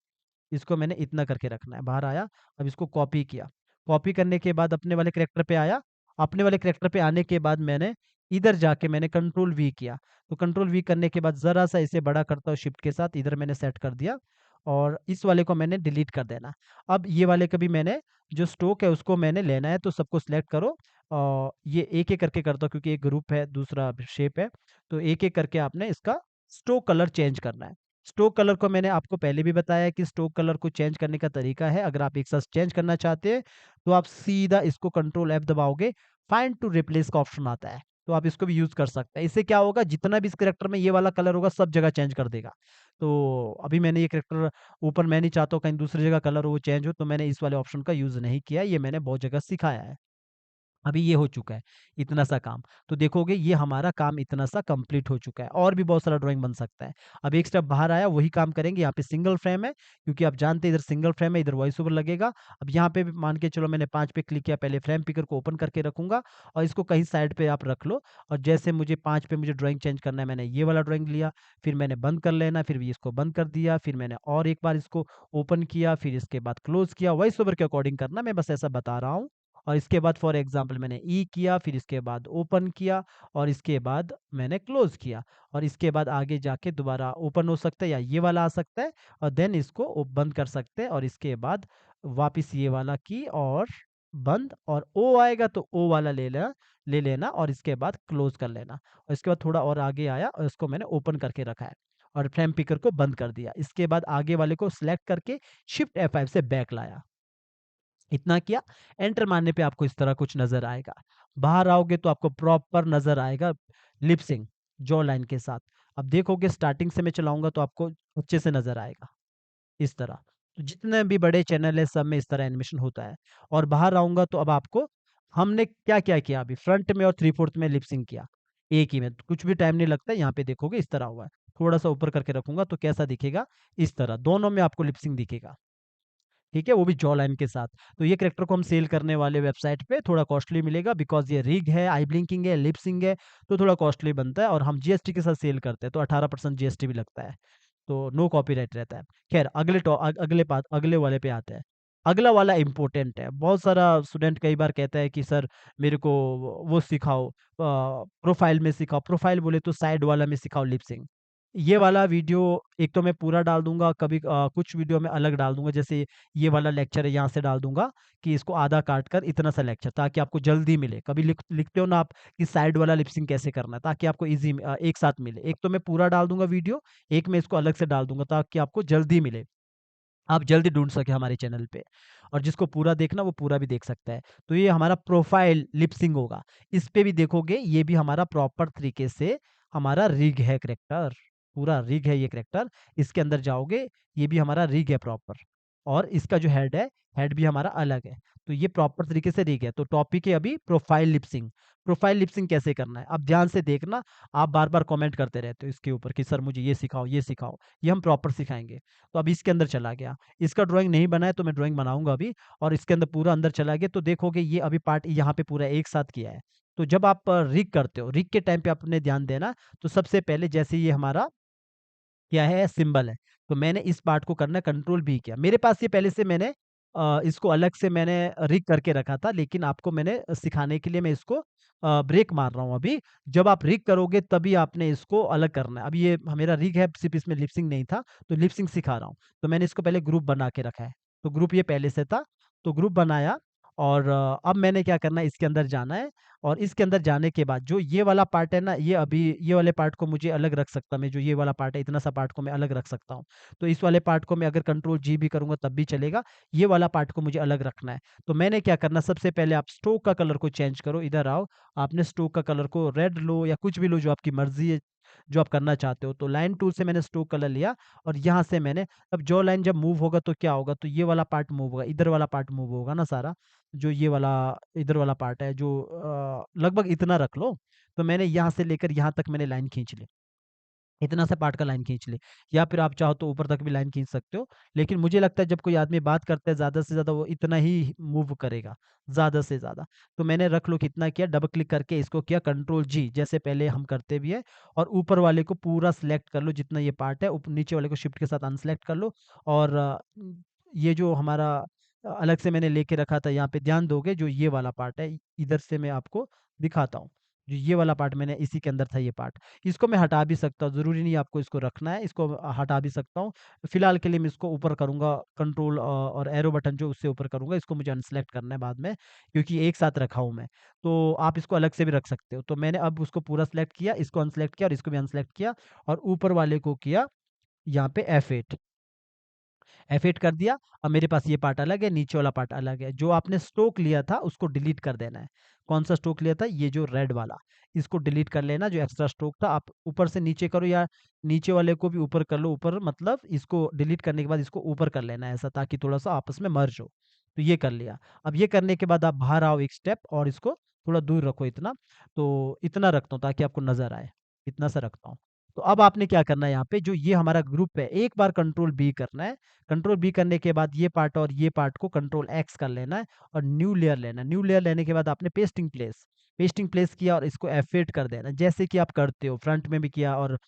Speaker 1: इसको मैंने इतना करके रखना है, बाहर आया, अब इसको कॉपी किया। कॉपी करने के बाद अपने वाले कैरेक्टर पे आया, अपने वाले कैरेक्टर पे आने के बाद मैंने इधर जाके मैंने कंट्रोल वी किया। तो कंट्रोल वी करने के बाद ज़रा-सा इसे बड़ा करता हूँ शिफ्ट के साथ, इधर मैंने सेट कर दिया, और इस वाले को मैंने डिलीट कर देना। अब ये वाले का भी मैंने जो स्ट्रोक है उसको मैंने लेना है, तो सबको सिलेक्ट करो, ये एक-एक करके करता हूँ क्योंकि एक ग्रुप है, दूसरा शेप है, तो एक-एक करके आपने इसका स्ट्रोक कलर चेंज करना है। स्ट्रोक कलर को मैंने आपको पहले भी बताया है कि स्ट्रोक कलर को चेंज करने का तरीका है। अगर आप एक साथ चेंज करना चाहते हैं, तो आप सीधा इसको कंट्रोल एफ दबाओगे, फाइंड टू रिप्लेस का ऑप्शन आता है। तो आप इसको भी यूज़ कर सकते हैं। इससे क्या होगा, जितना भी इस कैरेक्टर में ये वाला कलर होगा, सब जगह चेंज कर देगा। तो अभी मैंने ये कैरेक्टर ऊपर, मैं नहीं चाहता हूँ कहीं दूसरी जगह कलर हो, वो चेंज हो, तो मैंने इस वाले ऑप्शन का यूज़ नहीं किया है। ये मैंने बहुत जगह सिखाया है। अभी ये हो चुका है, इतना सा काम। तो देखोगे ये हमारा काम इतना सा कंप्लीट हो चुका है, और भी बहुत सारा ड्राइंग बन सकता है। अब एक स्टेप बाहर आया, वही काम करेंगे। यहाँ पे सिंगल फ्रेम है, क्योंकि आप जानते हैं इधर सिंगल फ्रेम है, इधर वॉइस ओवर लगेगा। अब यहाँ पे भी मान के चलो मैंने 5 पे क्लिक किया, पहले फ्रेम पिकर को ओपन करके रखूँगा और इसको कहीं साइड पे आप रख लो। और जैसे मुझे 5 पे मुझे ड्राइंग चेंज करना है, मैंने ये वाला ड्राइंग लिया, फिर मैंने बंद कर लेना, फिर भी इसको बंद कर दिया, फिर मैंने और एक बार इसको ओपन किया, फिर इसके बाद क्लोज़ किया। वॉइस ओवर के अकॉर्डिंग करना, मैं बस ऐसा बता रहा हूँ। और इसके बाद फॉर एग्ज़ाम्पल मैंने ई किया, फिर इसके बाद ओपन किया और इसके बाद मैंने क्लोज़ किया। और इसके बाद आगे जाके दोबारा ओपन हो सकता है या ये वाला आ सकता है, और देन इसको बंद कर सकते हैं। और इसके बाद वापस ये वाला की और बंद, और ओ आएगा तो ओ वाला ले लेना और इसके बाद क्लोज़ कर लेना। और इसके बाद थोड़ा और आगे आया और इसको मैंने ओपन करके रखा है और फ्रेम पिकर को बंद कर दिया। इसके बाद आगे वाले को सिलेक्ट करके शिफ्ट F5 से बैक लाया। इतना किया, एंटर मारने पे आपको इस तरह कुछ नज़र आएगा। बाहर आओगे तो आपको प्रॉपर नज़र आएगा लिप सिंक जॉ लाइन के साथ। अब देखोगे स्टार्टिंग से मैं चलाऊँगा तो आपको अच्छे से नज़र आएगा, इस तरह। तो जितने भी बड़े चैनल है सब में इस तरह एनिमेशन होता है। और बाहर आऊँगा तो अब आपको हमने क्या-क्या किया अभी फ्रंट में और 3/4 में लिप सिंक किया, एक ही में। कुछ भी टाइम नहीं लगता है, यहाँ पे देखोगे इस तरह हुआ है। थोड़ा-सा ऊपर करके रखूँगा तो कैसा दिखेगा, इस तरह, दोनों में आपको लिप सिंक दिखेगा। ठीक है? वो भी जॉ लाइन के साथ। तो ये कैरेक्टर को हम सेल करने वाले वेबसाइट पे थोड़ा कॉस्टली मिलेगा, बिकॉज़ ये रिग है, आई ब्लिंकिंग है, लिप सिंक है, तो थोड़ा कॉस्टली बनता है। और हम जीएसटी के साथ सेल करते हैं, तो 18% जीएसटी भी लगता है। तो नो कॉपीराइट रहता है। ख़ैर अगले वाले पे आते हैं। अगला वाला इम्पोर्टेंट है। बहुत सारा स्टूडेंट कई बार कहता है कि सर मेरे को वो सिखाओ, प्रोफ़ाइल में सिखाओ। प्रोफ़ाइल बोले तो साइड वाला में सिखाओ लिप सिंक। ये वाला वीडियो एक तो मैं पूरा डाल दूँगा, कभी कुछ वीडियो में अलग डाल दूँगा। जैसे ये वाला लेक्चर है, यहाँ से डाल दूँगा कि इसको आधा काट कर इतना सा लेक्चर, ताकि आपको जल्दी मिले। कभी लिखते हो ना आप कि साइड वाला लिप सिंक कैसे करना है, ताकि आपको एक साथ मिले। एक तो मैं पूरा डाल दूँगा वीडियो, एक मैं इसको अलग से डाल दूँगा ताकि आपको जल्दी मिले। आप जल्दी ढूँढ सकें हमारे चैनल पे, और जिसको पूरा देखना वो पूरा भी देख सकता है। तो ये हमारा प्रोफ़ाइल लिप सिंक होगा। इस पे भी देखोगे ये भी हमारा प्रॉपर तरीके से हमारा रिग है कैरेक्टर, पूरा रिग है ये कैरेक्टर। इसके अंदर जाओगे, ये भी हमारा रिग है प्रॉपर, और इसका जो हेड है, हेड भी हमारा अलग है। तो ये प्रॉपर तरीके से रिग है। तो टॉपिक है अभी profile lip sync. Profile lip sync कैसे करना है? अब ध्यान से देखना, आप बार-बार कमेंट करते रहते हो इसके ऊपर कि सर मुझे ये सिखाओ, ये सिखाओ। ये हम प्रॉपर सिखाएँगे। तो अब इसके अंदर चला गया। इसका ड्राइंग नहीं बना है तो मैं ड्राइंग बनाऊँगा अभी, और इसके अंदर पूरा अंदर चला गया तो देखोगे ये अभी पार्ट यहाँ पे पूरा एक साथ किया है। तो जब आप रिग करते हो, रिग के टाइम पे आपने ध्यान देना, तो सबसे पहले जैसे ये हमारा क्या है, सिंबल है। तो मैंने इस पार्ट को करना है, कंट्रोल V किया। मेरे पास ये पहले से मैंने इसको अलग से मैंने रिग करके रखा था, लेकिन आपको मैंने सिखाने के लिए मैं इसको ब्रेक मार रहा हूँ अभी। जब आप रिग करोगे तभी आपने इसको अलग करना है। अब ये मेरा रिग है, सिर्फ़ इसमें लिप सिंक नहीं था, तो लिप सिंक सिखा रहा हूँ। तो मैंने इसको पहले ग्रुप बना के रखा है। तो ग्रुप ये पहले से था, तो ग्रुप बनाया, और अब मैंने क्या करना है, इसके अंदर जाना है। और इसके अंदर जाने के बाद जो ये वाला पार्ट है ना, ये अभी ये वाले पार्ट को मुझे अलग रख सकता मैं, जो ये वाला पार्ट है, इतना सा पार्ट को मैं अलग रख सकता हूँ। तो इस वाले पार्ट को मैं अगर कंट्रोल जी भी करूँगा तब भी चलेगा, ये वाला पार्ट को मुझे अलग रखना है। तो मैंने क्या करना, सबसे पहले आप स्ट्रोक का कलर को चेंज करो, इधर आओ, आपने स्ट्रोक का कलर को रेड लो या कुछ भी लो, जो आपकी मर्ज़ी है, जो आप करना चाहते हो। तो लाइन टूल से मैंने स्ट्रोक कलर लिया, और यहाँ से मैंने, अब जॉ लाइन जब मूव होगा तो क्या होगा, तो ये वाला पार्ट मूव होगा, इधर वाला पार्ट मूव होगा ना सारा। जो ये वाला इधर वाला पार्ट है, जो लगभग इतना रख लो। तो मैंने यहाँ से लेकर यहाँ तक मैंने लाइन खींच ली। इतना सा पार्ट का लाइन खींच ली, या फिर आप चाहो तो ऊपर तक भी लाइन खींच सकते हो। लेकिन मुझे लगता है जब कोई आदमी बात करता है ज़्यादा से ज़्यादा वो इतना ही मूव करेगा, ज़्यादा से ज़्यादा। तो मैंने रख लो कितना किया, डबल क्लिक करके इसको किया कंट्रोल जी, जैसे पहले हम करते भी है। और ऊपर वाले को पूरा सिलेक्ट कर लो, जितना ये पार्ट है, नीचे वाले को शिफ्ट के साथ अनसिलेक्ट कर लो। और ये जो हमारा अलग से मैंने लेके रखा था, यहाँ पे ध्यान दोगे, जो ये वाला पार्ट है, इधर से मैं आपको दिखाता हूँ। जो ये वाला पार्ट मैंने इसी के अंदर था ये पार्ट। इसको मैं हटा भी सकता हूँ, ज़रूरी नहीं आपको इसको रखना है, इसको हटा भी सकता हूँ। फिलहाल के लिए मैं इसको ऊपर करूँगा, कंट्रोल और एरो बटन जो उससे ऊपर करूँगा, इसको मुझे अनसेलेक्ट करना है बाद में, क्योंकि एक साथ रखा हूँ मैं। तो आप इसको अलग से भी रख सकते हो। तो मैंने अब उसको पूरा सेलेक्ट किया, इसको अनसेलेक्ट किया और इसको भी अनसेलेक्ट किया, और ऊपर वाले को किया यहाँ पे F8। F8 कर दिया। अब मेरे पास ये पार्ट अलग है, नीचे वाला पार्ट अलग है। जो आपने स्ट्रोक लिया था उसको डिलीट कर देना है। कौन-सा स्ट्रोक लिया था? ये जो रेड वाला, इसको डिलीट कर लेना, जो एक्स्ट्रा स्ट्रोक था। आप ऊपर से नीचे करो या नीचे वाले को भी ऊपर कर लो, ऊपर मतलब इसको डिलीट करने के बाद इसको ऊपर कर लेना है ऐसा, ताकि थोड़ा-सा आपस में मर्ज हो। तो ये कर लिया। अब ये करने के बाद आप बाहर आओ एक स्टेप और इसको थोड़ा दूर रखो इतना, तो इतना रखता हूँ ताकि आपको नज़र आए, इतना सा रखता हूँ। तो अब आपने क्या करना है यहाँ पे जो ये हमारा ग्रुप है, एक बार कंट्रोल बी करना है, कंट्रोल बी करने के बाद ये पार्ट और ये पार्ट को कंट्रोल एक्स कर लेना है और न्यू लेयर लेना है। न्यू लेयर लेने के बाद आपने पेस्टिंग प्लेस किया और इसको F8 कर देना, जैसे कि आप करते हो, फ्रंट में भी किया और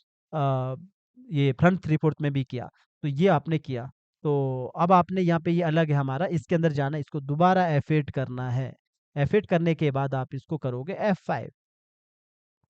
Speaker 1: ये फ्रंट 3/4 में भी किया, तो ये आपने किया। तो अब आपने यहाँ पे ये अलग है हमारा, इसके अंदर जाना है, इसको दोबारा F8 करना है। F8 करने के बाद आप इसको करोगे F5,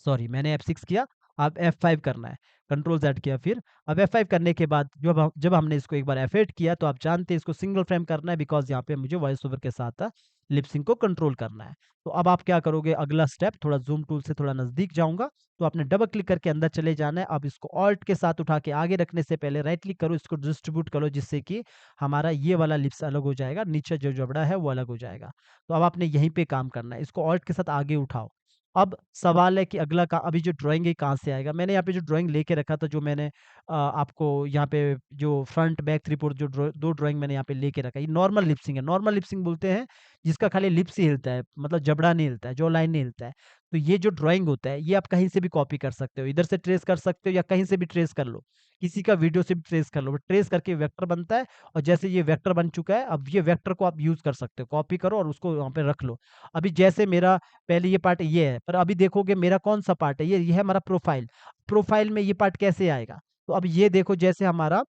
Speaker 1: सॉरी मैंने F6 किया, अब F5 करना है, कंट्रोल ज़ेड किया फिर। अब F5 करने के बाद जब हमने इसको एक बार F8 किया तो आप जानते हैं इसको सिंगल फ्रेम करना है बिकॉज़ यहाँ पे मुझे वॉइस ओवर के साथ लिप सिंक को कंट्रोल करना है। तो अब आप क्या करोगे अगला स्टेप, थोड़ा ज़ूम टूल से थोड़ा नज़दीक जाऊँगा, तो आपने डबल क्लिक करके अंदर चले जाना है। अब इसको ऑल्ट के साथ उठा के आगे रखने से पहले राइट क्लिक करो, इसको डिस्ट्रीब्यूट करो जिससे कि हमारा ये वाला लिप्स अलग हो जाएगा, नीचे जो जबड़ा है वो अलग हो जाएगा। तो अब आपने यहीं पे काम करना है, इसको ऑल्ट के साथ आगे उठाओ। अब सवाल है कि अगला का अभी जो ड्राइंग है कहाँ से आएगा? मैंने यहाँ पे जो ड्राइंग लेके रखा था जो मैंने आपको यहाँ पे जो फ्रंट बैक रिपोर्ट जो 2 ड्राइंग मैंने यहाँ पे लेके रखा है, ये नॉर्मल लिप्सिंग है। नॉर्मल लिप्सिंग बोलते हैं जिसका खाली लिप्स ही हिलता है, मतलब जबड़ा नहीं हिलता है, जॉ लाइन नहीं हिलता है। तो ये जो ड्राइंग होता है, ये आप कहीं से भी कॉपी कर सकते हो, इधर से ट्रेस कर सकते हो या कहीं से भी ट्रेस कर लो। किसी का वीडियो से भी ट्रेस कर लो, ट्रेस करके वेक्टर बनता है और जैसे ये वेक्टर बन चुका है, अब ये वेक्टर को आप यूज़ कर सकते हो, कॉपी करो और उसको वहाँ पे रख लो। अभी जैसे मेरा पहले ये पार्ट ये है, पर अभी देखोगे मेरा कौन-सा पार्ट है, ये है हमारा प्रोफाइल। प्रोफाइल में ये पार्ट कैसे आएगा? तो अब ये देखो जैसे हमारा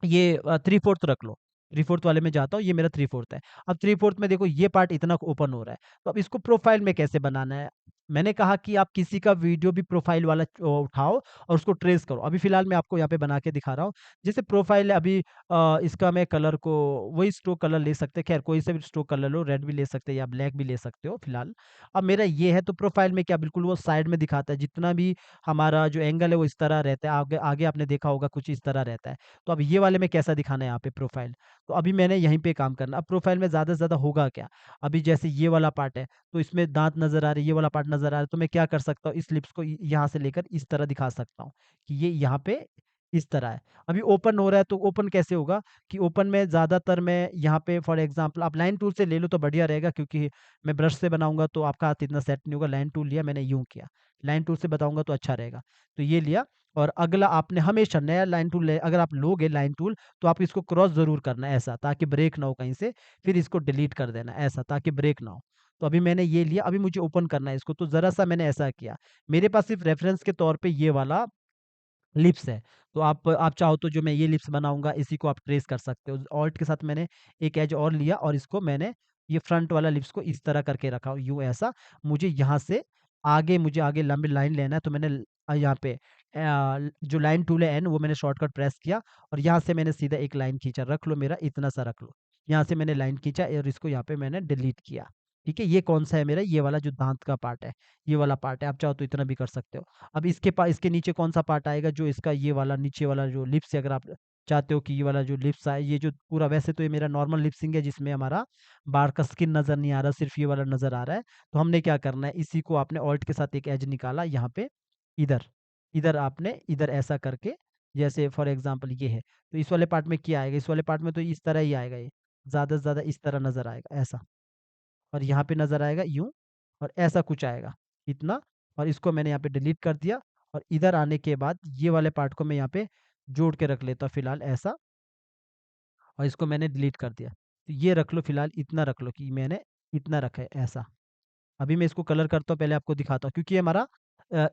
Speaker 1: ये 3/4 रख लो, 3/4 वाले में जाता हूँ, ये मेरा 3/4 है। अब 3/4 में देखो ये पार्ट इतना ओपन हो रहा है, तो अब इसको प्रोफाइल में कैसे बनाना है? मैंने कहा कि आप किसी का वीडियो भी प्रोफाइल वाला उठाओ और उसको ट्रेस करो। अभी फ़िलहाल मैं आपको यहाँ पे बना के दिखा रहा हूँ। जैसे प्रोफाइल है अभी इसका मैं कलर को वही स्ट्रोक कलर ले सकते हैं, खैर कोई से भी स्ट्रोक कलर लो, रेड भी ले सकते हैं या ब्लैक भी ले सकते हो फ़िलहाल। अब मेरा ये है तो प्रोफाइल में क्या बिल्कुल वो साइड में दिखाता है, जितना भी हमारा जो एंगल है वो इस तरह रहता है, आगे आगे आपने देखा होगा कुछ इस तरह रहता है। तो अब ये वाले में कैसा दिखाना है यहाँ पे प्रोफाइल? तो अभी मैंने यहीं पे काम करना है। अब प्रोफाइल में ज़्यादा से ज़्यादा होगा क्या? अभी जैसे ये वाला पार्ट है, तो इसमें दाँत नज़र आ रहे हैं, ये वाला पार्ट नज़र आ रहा है, तो मैं क्या कर सकता हूँ, इस लिप्स को यहाँ से लेकर इस तरह दिखा सकता हूँ, कि ये यहाँ पे इस तरह है। अभी ओपन हो रहा है, तो ओपन कैसे होगा कि ओपन में ज़्यादातर मैं यहाँ पे फॉर एग्ज़ाम्पल आप लाइन टूल से ले लो तो बढ़िया रहेगा क्योंकि मैं ब्रश से बनाऊँगा तो आपका हाथ इतना सेट नहीं होगा। लाइन टूल लिया मैंने यूँ किया, लाइन टूल से बताऊँगा तो अच्छा रहेगा। तो ये लिया और अगला आपने हमेशा नया लाइन टूल ले अगर आप लोगे लाइन टूल तो आप इसको क्रॉस ज़रूर करना है ऐसा ताकि ब्रेक ना हो कहीं से, फिर इसको डिलीट कर देना ऐसा ताकि ब्रेक ना हो। तो अभी मैंने ये लिया, अभी मुझे ओपन करना है इसको तो ज़रा-सा मैंने ऐसा किया। मेरे पास सिर्फ़ रेफ़रेंस के तौर पे ये वाला लिप्स है, तो आप चाहो तो जो मैं ये लिप्स बनाऊँगा इसी को आप ट्रेस कर सकते हो। ऑल्ट के साथ मैंने एक एज और लिया और इसको मैंने ये फ्रंट वाला लिप्स को इस तरह करके रखा यूँ ऐसा। मुझे आगे लंबी लाइन लेना है तो मैंने यहाँ पे जो लाइन टूल है एन वो मैंने शॉर्टकट प्रेस किया और यहाँ से मैंने सीधा एक लाइन खींचा, रख लो मेरा इतना सा रख लो। यहाँ से मैंने लाइन खींचा और इसको यहाँ पे मैंने डिलीट किया। ठीक है? ये कौन-सा है मेरा ये वाला जो दाँत का पार्ट है, ये वाला पार्ट है। आप चाहो तो इतना भी कर सकते हो। अब इसके नीचे कौन-सा पार्ट आएगा जो इसका ये वाला नीचे वाला जो लिप्स है अगर आप चाहते हो कि ये वाला जो लिप्स आए, ये जो पूरा वैसे तो ये मेरा नॉर्मल लिप्सिंग है जिसमें हमारा बाहर का स्किन नज़र नहीं आ रहा, सिर्फ़ ये वाला नज़र आ रहा है। तो हमने क्या करना है, इसी को आपने ऑल्ट के साथ एक एज निकाला यहाँ पे इधर, इधर आपने इधर ऐसा करके जैसे फॉर एग्ज़ाम्पल ये है, तो इस वाले पार्ट में क्या आएगा, इस वाले पार्ट में तो इस तरह ही आएगा ये, ज़्यादा से ज़्यादा इस तरह नज़र आएगा, ऐसा। और यहाँ पे नज़र आएगा यूँ और ऐसा कुछ आएगा, इतना और इसको मैंने यहाँ पे डिलीट कर दिया और इधर आने के बाद ये वाले पार्ट को मैं यहाँ पे जोड़ के रख लेता हूँ फिलहाल ऐसा और इसको मैंने डिलीट कर दिया। तो ये रख लो फिलहाल इतना रख लो कि मैंने इतना रखा है ऐसा। अभी मैं इसको कलर करता हूँ, पहले आपको दिखाता हूँ क्योंकि ये हमारा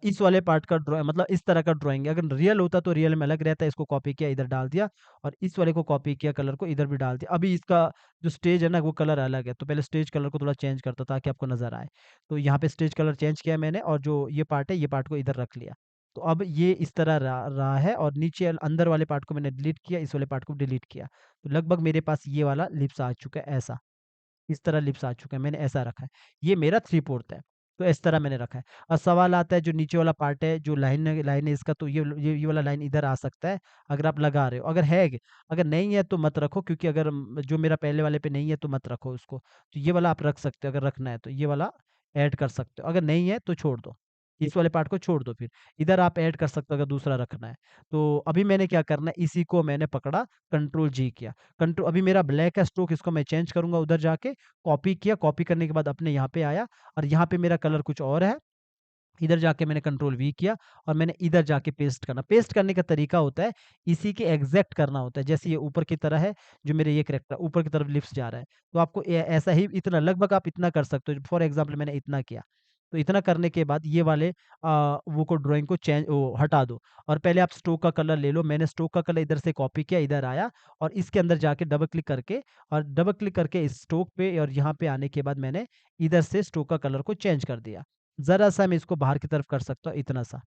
Speaker 1: इस वाले पार्ट का मतलब इस तरह का ड्राइंग है। अगर रियल होता तो रियल में अलग रहता है, इसको कॉपी किया इधर डाल दिया और इस वाले को कॉपी किया कलर को इधर भी डाल दिया। अभी इसका जो स्टेज है ना वो कलर अलग है, तो पहले स्टेज कलर को थोड़ा चेंज करता ताकि आपको नज़र आए। तो यहाँ पे स्टेज कलर चेंज किया मैंने और जो ये पार्ट है, ये पार्ट को इधर रख लिया। तो अब ये इस तरह रहा रहा है और नीचे अंदर वाले पार्ट को मैंने डिलीट किया, इस वाले पार्ट को डिलीट किया। तो लगभग मेरे पास ये वाला लिप्स आ चुका है ऐसा। इस तरह लिप्स आ चुके हैं, मैंने ऐसा रखा है। ये मेरा 3/4 है, तो इस तरह मैंने रखा है। अब सवाल आता है जो नीचे वाला पार्ट है, जो लाइन है इसका तो ये वाला लाइन इधर आ सकता है, अगर आप लगा रहे हो। अगर नहीं है तो मत रखो क्योंकि अगर जो मेरा पहले वाले पे नहीं है तो मत रखो उसको। तो ये वाला आप रख सकते हो अगर रखना है तो, ये वाला ऐड कर सकते हो, अगर नहीं है तो छोड़ दो। इस वाले पार्ट को छोड़ दो फिर। इधर आप ऐड कर सकते हो अगर दूसरा रखना है। तो अभी मैंने क्या करना है, इसी को मैंने पकड़ा, कंट्रोल जी किया। कंट्रो अभी मेरा ब्लैक है स्ट्रोक, इसको मैं चेंज करूँगा उधर जाके, कॉपी किया, कॉपी करने के बाद अपने यहाँ पे आया और यहाँ पे मेरा कलर कुछ और है। इधर जाके मैंने कंट्रोल वी किया और मैंने इधर जाके पेस्ट करना। पेस्ट करने का तरीका होता है, इसी के एग्ज़ैक्ट करना होता है। जैसे ये ऊपर की तरह है, जो मेरे ये कैरेक्टर ऊपर की तरफ लिप्स जा रहा है। तो आपको ऐसा ही इतना लगभग आप इतना कर सकते हो। फॉर एग्ज़ाम्पल मैंने इतना किया। तो इतना करने के बाद ये वाले वो को ड्राइंग को हटा दो और पहले आप स्ट्रोक का कलर ले लो। मैंने स्ट्रोक का कलर इधर से कॉपी किया, इधर आया और इसके अंदर जाके डबल क्लिक करके इस स्ट्रोक पे और यहाँ पे आने के बाद मैंने इधर से स्ट्रोक का कलर को चेंज कर दिया। ज़रा-सा मैं इसको बाहर की तरफ कर सकता हूँ, इतना-सा।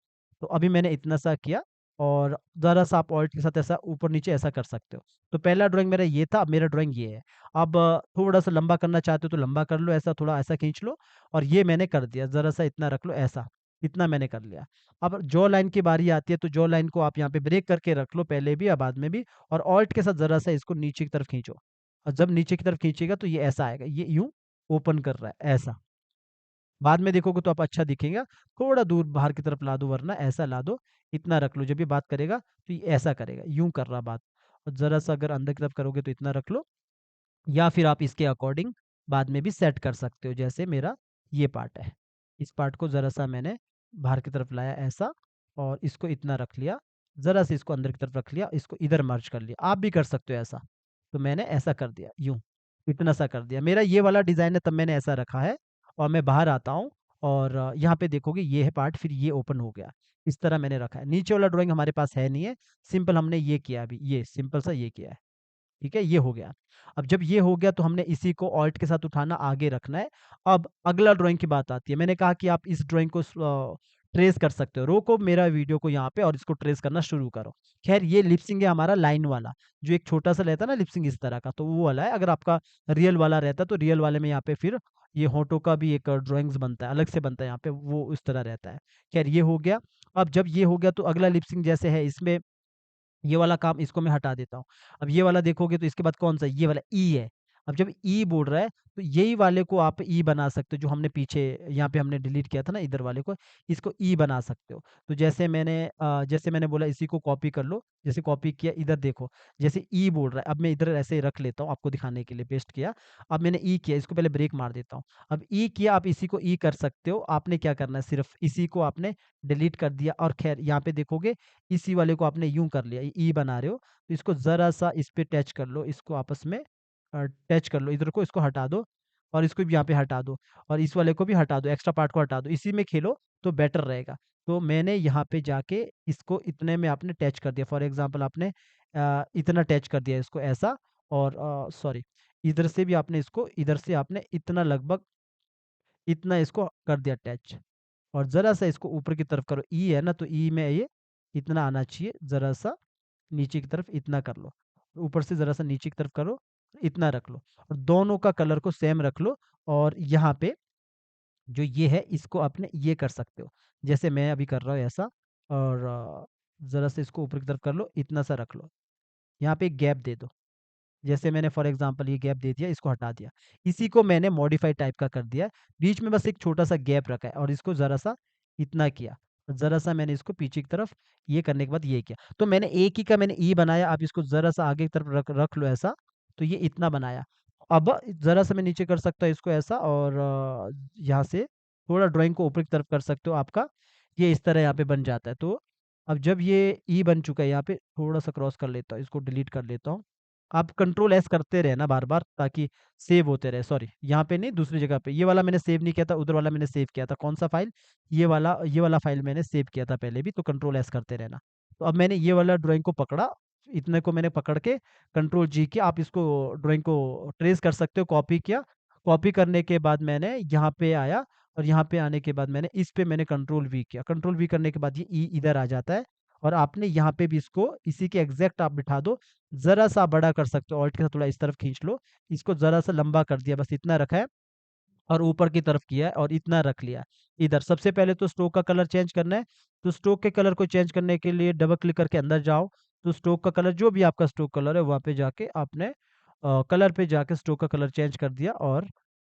Speaker 1: तो अभी मैंने इतना-सा किया और ज़रा-सा आप ऑल्ट के साथ ऐसा ऊपर-नीचे ऐसा कर सकते हो। तो पहला ड्राइंग मेरा ये था, अब मेरा ड्राइंग ये है। अब थोड़ा-सा लंबा करना चाहते हो तो लंबा कर लो, ऐसा थोड़ा ऐसा खींच लो और ये मैंने कर दिया, ज़रा-सा इतना रख लो ऐसा, इतना मैंने कर लिया। अब जॉ लाइन की बारी आती है, तो जॉ लाइन को आप यहाँ पे ब्रेक करके रख लो पहले भी या बाद में भी और ऑल्ट के साथ ज़रा-सा इसको नीचे की तरफ खींचो और जब नीचे की तरफ खींचेगा तो ये ऐसा आएगा, ये यूँ ओपन कर रहा है, ऐसा। बाद में देखोगे तो आप अच्छा दिखेगा, थोड़ा दूर बाहर की तरफ ला दो वरना ऐसा ला दो, इतना रख लो, जब ये बात करेगा तो ये ऐसा करेगा, यूँ कर रहा बात। और ज़रा-सा अगर अंदर की तरफ करोगे तो इतना रख लो या फिर आप इसके अकॉर्डिंग बाद में भी सेट कर सकते हो, जैसे मेरा ये पार्ट है। इस पार्ट को ज़रा-सा मैंने बाहर की तरफ लाया ऐसा और इसको इतना रख लिया, ज़रा-सा इसको अंदर की तरफ रख लिया, इसको इधर मर्ज कर लिया। आप भी कर सकते हो ऐसा, तो मैंने ऐसा कर दिया, यूँ, इतना-सा कर दिया। मेरा ये वाला डिज़ाइन है तब मैंने ऐसा रखा है और मैं बाहर आता हूँ और यहाँ पे देखोगे ये है पार्ट फिर ये ओपन हो गया। इस तरह मैंने रखा है। नीचे वाला ड्राइंग हमारे पास है नहीं है, सिंपल हमने ये किया अभी, ये सिंपल सा ये किया है। ठीक है? ये हो गया। अब जब ये हो गया तो हमने इसी को ऑल्ट के साथ उठाना आगे रखना है। अब अगला ड्राइंग की बात आती है। मैंने कहा कि आप इस ड्राइंग को ट्रेस कर सकते हो। रोको मेरा वीडियो को यहाँ पे और इसको ट्रेस करना शुरू करो। ख़ैर ये लिप सिंक है हमारा लाइन वाला, जो एक छोटा-सा रहता है ना लिप सिंक इस तरह का, तो वो वाला है। अगर आपका रियल वाला रहता तो रियल वाले में यहाँ पे फिर ये होंठों का भी एक ड्राइंग्स बनता है, अलग से बनता है यहाँ पे, वो इस तरह रहता है। ख़ैर ये हो गया। अब जब ये हो गया तो अगला लिप सिंक जैसे है इसमें ये वाला काम इसको मैं हटा देता हूँ। अब ये वाला देखोगे तो इसके बाद कौन-सा ये वाला ई है। अब जब ई बोल रहा है तो यही वाले को आप ई बना सकते हो जो हमने पीछे यहाँ पे हमने डिलीट किया था ना इधर वाले को, इसको ई बना सकते हो। तो जैसे मैंने बोला इसी को कॉपी कर लो, जैसे कॉपी किया इधर देखो, जैसे ई बोल रहा है अब मैं इधर ऐसे ही रख लेता हूँ आपको दिखाने के लिए पेस्ट किया। अब मैंने ई किया इसको पहले ब्रेक मार देता हूँ। अब ई किया आप इसी को ई कर सकते हो, आपने क्या करना है सिर्फ़ इसी को आपने डिलीट कर दिया और ख़ैर यहाँ पे देखोगे इसी वाले को आपने यूँ कर लिया, ई बना रहे हो, तो इसको ज़रा-सा इस पे टच कर लो, इसको आपस में टच कर लो, इधर को इसको हटा दो और इसको भी यहाँ पे हटा दो और इस वाले को भी हटा दो, एक्स्ट्रा पार्ट को हटा दो, इसी में खेलो तो बेटर रहेगा। तो मैंने यहाँ पे जाके इसको इतने में आपने टच कर दिया, फॉर एग्ज़ाम्पल आपने इतना टच कर दिया इसको ऐसा और सॉरी इधर से भी आपने इसको इधर से आपने इतना लगभग इतना इसको कर दिया टच। और ज़रा-सा इसको ऊपर की तरफ करो, ई है ना तो ई में ये इतना आना चाहिए, ज़रा-सा नीचे की तरफ इतना कर लो। ऊपर से ज़रा-सा नीचे की तरफ करो, इतना रख लो और दोनों का कलर को सेम रख लो और यहाँ पे जो ये है इसको आपने ये कर सकते हो। जैसे मैं अभी कर रहा हूँ ऐसा और ज़रा-सा इसको ऊपर की तरफ कर लो, इतना सा रख लो। यहाँ पे एक गैप दे दो। जैसे मैंने फॉर एग्ज़ाम्पल ये गैप दे दिया, इसको हटा दिया। इसी को मैंने मॉडिफाई टाइप का कर दिया है। बीच में बस एक छोटा-सा गैप रखा है और इसको ज़रा-सा इतना किया। ज़रा-सा मैंने इसको पीछे की तरफ ये करने के बाद ये किया। तो मैंने एक ही का मैंने ई बनाया, आप इसको ज़रा-सा आगे की तरफ रख रख लो ऐसा, तो ये इतना बनाया। अब ज़रा-सा मैं नीचे कर सकता हूँ इसको ऐसा और यहाँ से थोड़ा ड्राइंग को ऊपर की तरफ कर सकते हो आपका, ये इस तरह यहाँ पे बन जाता है। तो अब जब ये ई बन चुका है यहाँ पे थोड़ा-सा क्रॉस कर लेता हूँ, इसको डिलीट कर लेता हूँ। आप कंट्रोल एस करते रहना बार-बार ताकि सेव होते रहे, सॉरी यहाँ पे नहीं दूसरी जगह पे। ये वाला मैंने सेव नहीं किया था, उधर वाला मैंने सेव किया था। कौन-सा फ़ाइल? ये वाला फ़ाइल मैंने सेव किया था पहले भी, तो कंट्रोल एस करते रहना। तो अब मैंने ये वाला ड्राइंग को पकड़ा, इतने को मैंने पकड़ के कंट्रोल जी किया, आप इसको ड्राइंग को ट्रेस कर सकते हो, कॉपी किया। कॉपी करने के बाद मैंने यहाँ पे आया और यहाँ पे आने के बाद मैंने इस पे मैंने कंट्रोल वी किया। कंट्रोल वी करने के बाद ये ई इधर आ जाता है और आपने यहाँ पे भी इसको इसी के एग्ज़ैक्ट आप बिठा दो। ज़रा-सा बड़ा कर सकते हो, ऑल्ट के साथ थोड़ा इस तरफ खींच लो। इसको ज़रा-सा लंबा कर दिया, बस इतना रखा है और ऊपर की तरफ किया है और इतना रख लिया है। इधर सबसे पहले तो स्ट्रोक का कलर चेंज करना है, तो स्ट्रोक के कलर को चेंज करने के लिए डबल क्लिक करके अंदर जाओ, तो स्ट्रोक का कलर जो भी आपका स्ट्रोक कलर है, वहाँ पे जाके आपने कलर पे जाके स्ट्रोक का कलर चेंज कर दिया और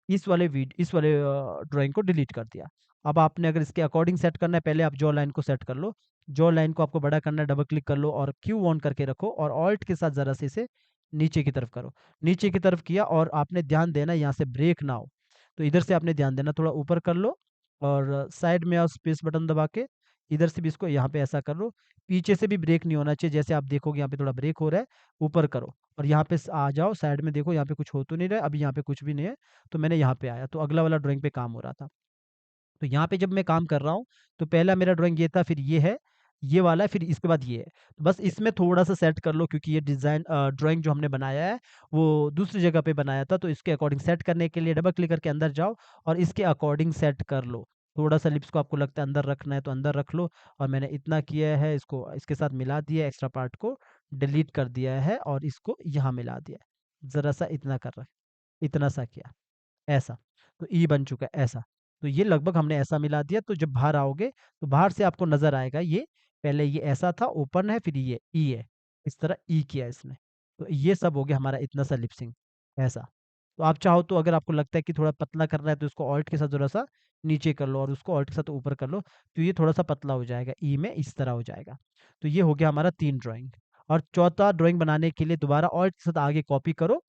Speaker 1: इस वाले ड्राइंग को डिलीट कर दिया। अब आपने अगर इसके अकॉर्डिंग सेट करना है, पहले आप जॉ लाइन को सेट कर लो। जॉ लाइन को आपको बड़ा करना है, डबल क्लिक कर लो और क्यू ऑन करके रखो और ऑल्ट के साथ ज़रा से इसे नीचे की तरफ करो। नीचे की तरफ किया और आपने ध्यान देना यहाँ से ब्रेक ना हो। तो इधर से आपने ध्यान देना, थोड़ा ऊपर कर लो और साइड में आओ स्पेस बटन दबा के, इधर से भी इसको यहाँ पे ऐसा कर लो। पीछे से भी ब्रेक नहीं होना चाहिए, जैसे आप देखोगे यहाँ पे थोड़ा ब्रेक हो रहा है, ऊपर करो और यहाँ पे आ जाओ साइड में, देखो यहाँ पे कुछ हो तो नहीं रहा है, अभी यहाँ पे कुछ भी नहीं है। तो मैंने यहाँ पे आया, तो अगला वाला ड्राइंग पे काम हो रहा था। तो यहाँ पे जब मैं काम कर रहा हूँ, तो पहला मेरा ड्राइंग ये था, फिर ये है, ये वाला है, फिर इसके बाद ये है। तो बस इसमें थोड़ा-सा सेट कर लो, क्योंकि ये डिज़ाइन ड्राइंग जो हमने बनाया है, वो दूसरी जगह पे बनाया था, तो इसके अकॉर्डिंग सेट करने के लिए डबल क्लिक करके अंदर जाओ और इसके अकॉर्डिंग सेट कर लो। थोड़ा-सा लिप्स को आपको लगता है अंदर रखना है, तो अंदर रख लो और मैंने इतना किया है, इसको इसके साथ मिला दिया, एक्स्ट्रा पार्ट को डिलीट कर दिया है और इसको यहाँ मिला दिया है। ज़रा-सा इतना कर रहा है, इतना सा किया। ऐसा, तो ई बन चुका है ऐसा। तो ये लगभग हमने ऐसा मिला दिया, तो जब बाहर आओगे, तो बाहर से आपको नज़र आएगा ये, पहले ये ऐसा था, ओपन है, फिर ये ई है। इस तरह ई किया इसने। तो ये सब हो गया हमारा इतना सा लिप सिंक, ऐसा। तो आप चाहो तो अगर आपको लगता है कि थोड़ा पतला करना है, तो इसको ऑल्ट के साथ थोड़ा-सा नीचे कर लो और उसको ऑल्ट के साथ ऊपर कर लो, तो ये थोड़ा-सा पतला हो जाएगा, ई में इस तरह हो जाएगा। तो ये हो गया हमारा 3 ड्राइंग। और चौथा ड्राइंग बनाने के लिए दोबारा ऑल्ट के साथ आगे कॉपी करो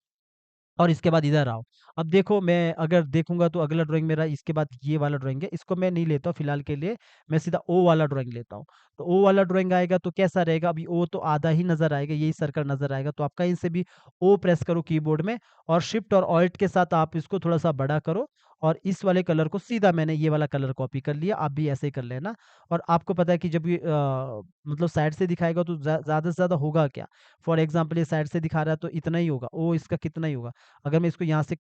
Speaker 1: और इसके बाद इधर आओ। अब देखो मैं अगर देखूँगा तो अगला ड्राइंग मेरा इसके बाद ये वाला ड्राइंग है, इसको मैं नहीं लेता हूँ फिलहाल के लिए, मैं सीधा ओ वाला ड्राइंग लेता हूँ। तो ओ वाला ड्राइंग आएगा तो कैसा रहेगा, अभी ओ तो आधा ही नज़र आएगा, यही सर्कल नज़र आएगा, तो आप कहीं से भी ओ प्रेस करो कीबोर्ड में और शिफ्ट और ऑल्ट के साथ आप इसको थोड़ा-सा बड़ा करो और इस वाले कलर को सीधा मैंने ये वाला कलर कॉपी कर लिया, आप भी ऐसे ही कर लेना। और आपको पता है कि जब ये मतलब साइड से दिखाएगा तो ज़्यादा से ज़्यादा होगा क्या? फॉर एग्ज़ाम्पल ये साइड से दिखा रहा है तो इतना ही होगा, ओ इसका कितना ही होगा। अगर मैं इसको यहाँ से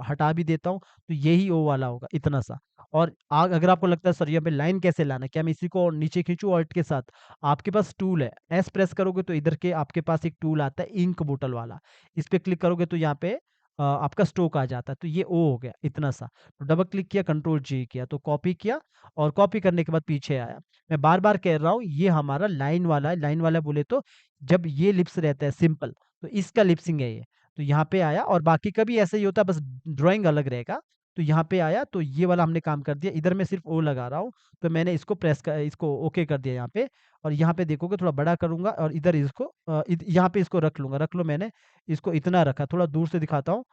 Speaker 1: हटा भी देता हूँ, तो यही ओ वाला होगा, इतना सा। और अगर आपको लगता है सर यहाँ पे लाइन कैसे लाना है, क्या मैं इसी को नीचे खींचूँ ऑल्ट के साथ? आपके पास टूल है, एस प्रेस करोगे तो इधर के आपके पास एक टूल आता है इंक बोतल वाला। इस पे क्लिक करोगे तो यहाँ पे आपका स्ट्रोक आ जाता है, तो ये ओ हो गया, इतना सा। तो डबल क्लिक किया, कंट्रोल जी किया, तो कॉपी किया और कॉपी करने के बाद पीछे आया। मैं बार-बार कह रहा हूँ, ये हमारा लाइन वाला है, लाइन वाला बोले तो जब ये लिप्स रहता है सिंपल, तो इसका लिप्सिंग है ये। तो यहाँ पे आया और बाकी का भी ऐसा ही होता है, बस ड्राइंग अलग रहेगा। तो यहाँ पे आया तो ये वाला हमने काम कर दिया, इधर मैं सिर्फ़ ओ लगा रहा हूँ, तो मैंने इसको ओके कर दिया यहाँ पे और यहाँ पे देखोगे थोड़ा बड़ा करूँगा और इधर इसको यहाँ पे इसको रख लूँगा, रख लो मैंने इसको इतना रखा, थोड़ा दूर से दिखाता हूँ।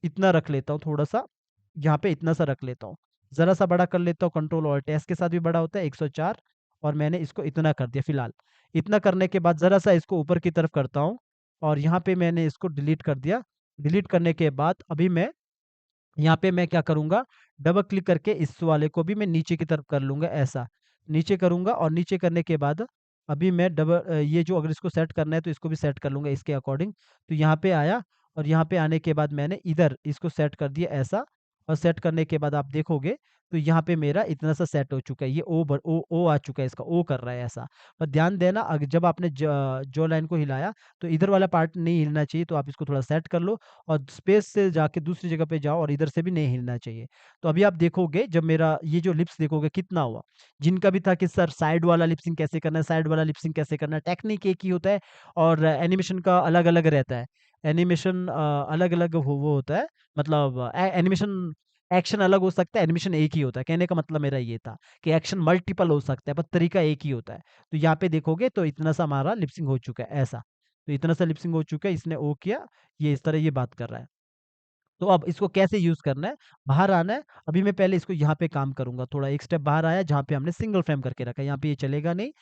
Speaker 1: इतना रख लेता हूँ थोड़ा-सा, यहाँ पे इतना सा रख लेता हूँ। ज़रा-सा बड़ा कर लेता हूँ, कंट्रोल ऑल्ट एस के साथ भी बड़ा होता है 104 और मैंने इसको इतना कर दिया फिलहाल। इतना करने के बाद ज़रा-सा इसको ऊपर की तरफ करता हूँ और यहाँ पे मैंने इसको डिलीट कर दिया। डिलीट करने के बाद अभी मैं यहाँ पे मैं क्या करूँगा, डबल क्लिक करके इस वाले को भी मैं नीचे की तरफ कर लूँगा ऐसा। नीचे करूँगा और नीचे करने के बाद अभी मैं ये जो अगर इसको सेट करना है तो इसको भी सेट कर लूँगा इसके अकॉर्डिंग। तो यहाँ पे आया और यहाँ पे आने के बाद मैंने इधर इसको सेट कर दिया ऐसा और सेट करने के बाद आप देखोगे तो यहाँ पे मेरा इतना सा सेट हो चुका है। ये ओ आ चुका है, इसका ओ कर रहा है ऐसा। और ध्यान देना जब आपने जॉ लाइन को हिलाया तो इधर वाला पार्ट नहीं हिलना चाहिए, तो आप इसको थोड़ा सेट कर लो और स्पेस से जाके दूसरी जगह पे जाओ और इधर से भी नहीं हिलना चाहिए। तो अभी आप देखोगे जब मेरा ये जो लिप्स देखोगे कितना हुआ। जिनका भी था कि सर साइड वाला लिप-सिंक कैसे करना है, साइड वाला लिप-सिंक कैसे करना है, टेक्निक एक ही होता है और एनिमेशन का अलग-अलग रहता है। एनिमेशन अलग-अलग वो होता है, मतलब एनिमेशन एक्शन अलग हो सकता है, एनिमेशन एक ही होता है। कहने का मतलब मेरा ये था कि एक्शन मल्टीपल हो सकता है, पर तरीका एक ही होता है। तो यहाँ पे देखोगे तो इतना सा हमारा लिप-सिंक हो चुका है ऐसा। तो इतना सा लिप-सिंक हो चुका है, इसने ओ किया, ये इस तरह ये बात कर रहा है। तो अब इसको कैसे यूज़ करना है, बाहर आना है। अभी मैं पहले इसको यहाँ पे काम करूँगा, थोड़ा एक स्टेप बाहर आया जहाँ पे हमने सिंगल फ्रेम करके रखा है, यहाँ पे ये चलेगा नहीं।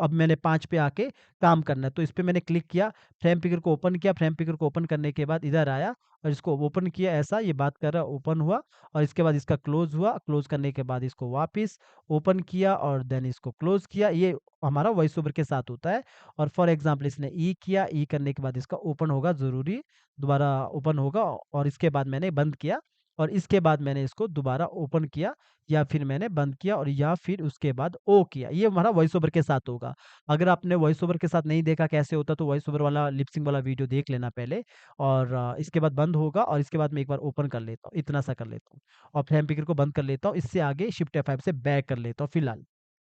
Speaker 1: अब मैंने 5 पे आके काम करना है, तो इस पे मैंने क्लिक किया, फ्रेम पिकर को ओपन किया, फ्रेम पिकर को ओपन करने के बाद इधर आया और इसको ओपन किया ऐसा, ये बात कर रहा है ओपन हुआ और इसके बाद इसका क्लोज़ हुआ, क्लोज़ करने के बाद इसको वापस ओपन किया और देन इसको क्लोज़ किया। ये हमारा वॉइस ओवर के साथ होता है और फॉर एग्ज़ाम्पल इसने ई किया, ई करने के बाद इसका ओपन होगा ज़रूरी, दोबारा ओपन होगा और इसके बाद मैंने बंद किया और इसके बाद मैंने इसको दोबारा ओपन किया या फिर मैंने बंद किया और या फिर उसके बाद ओ किया। ये हमारा वॉइस ओवर के साथ होगा। अगर आपने वॉइस ओवर के साथ नहीं देखा कैसे होता तो वॉइस ओवर वाला लिप सिंक वाला वीडियो देख लेना पहले और इसके बाद बंद होगा और इसके बाद मैं एक बार ओपन कर लेता हूँ, इतना सा कर लेता हूँ और फ्रेम पिकर को बंद कर लेता हूँ। इससे आगे शिफ्ट F5 से बैक कर लेता हूँ फिलहाल।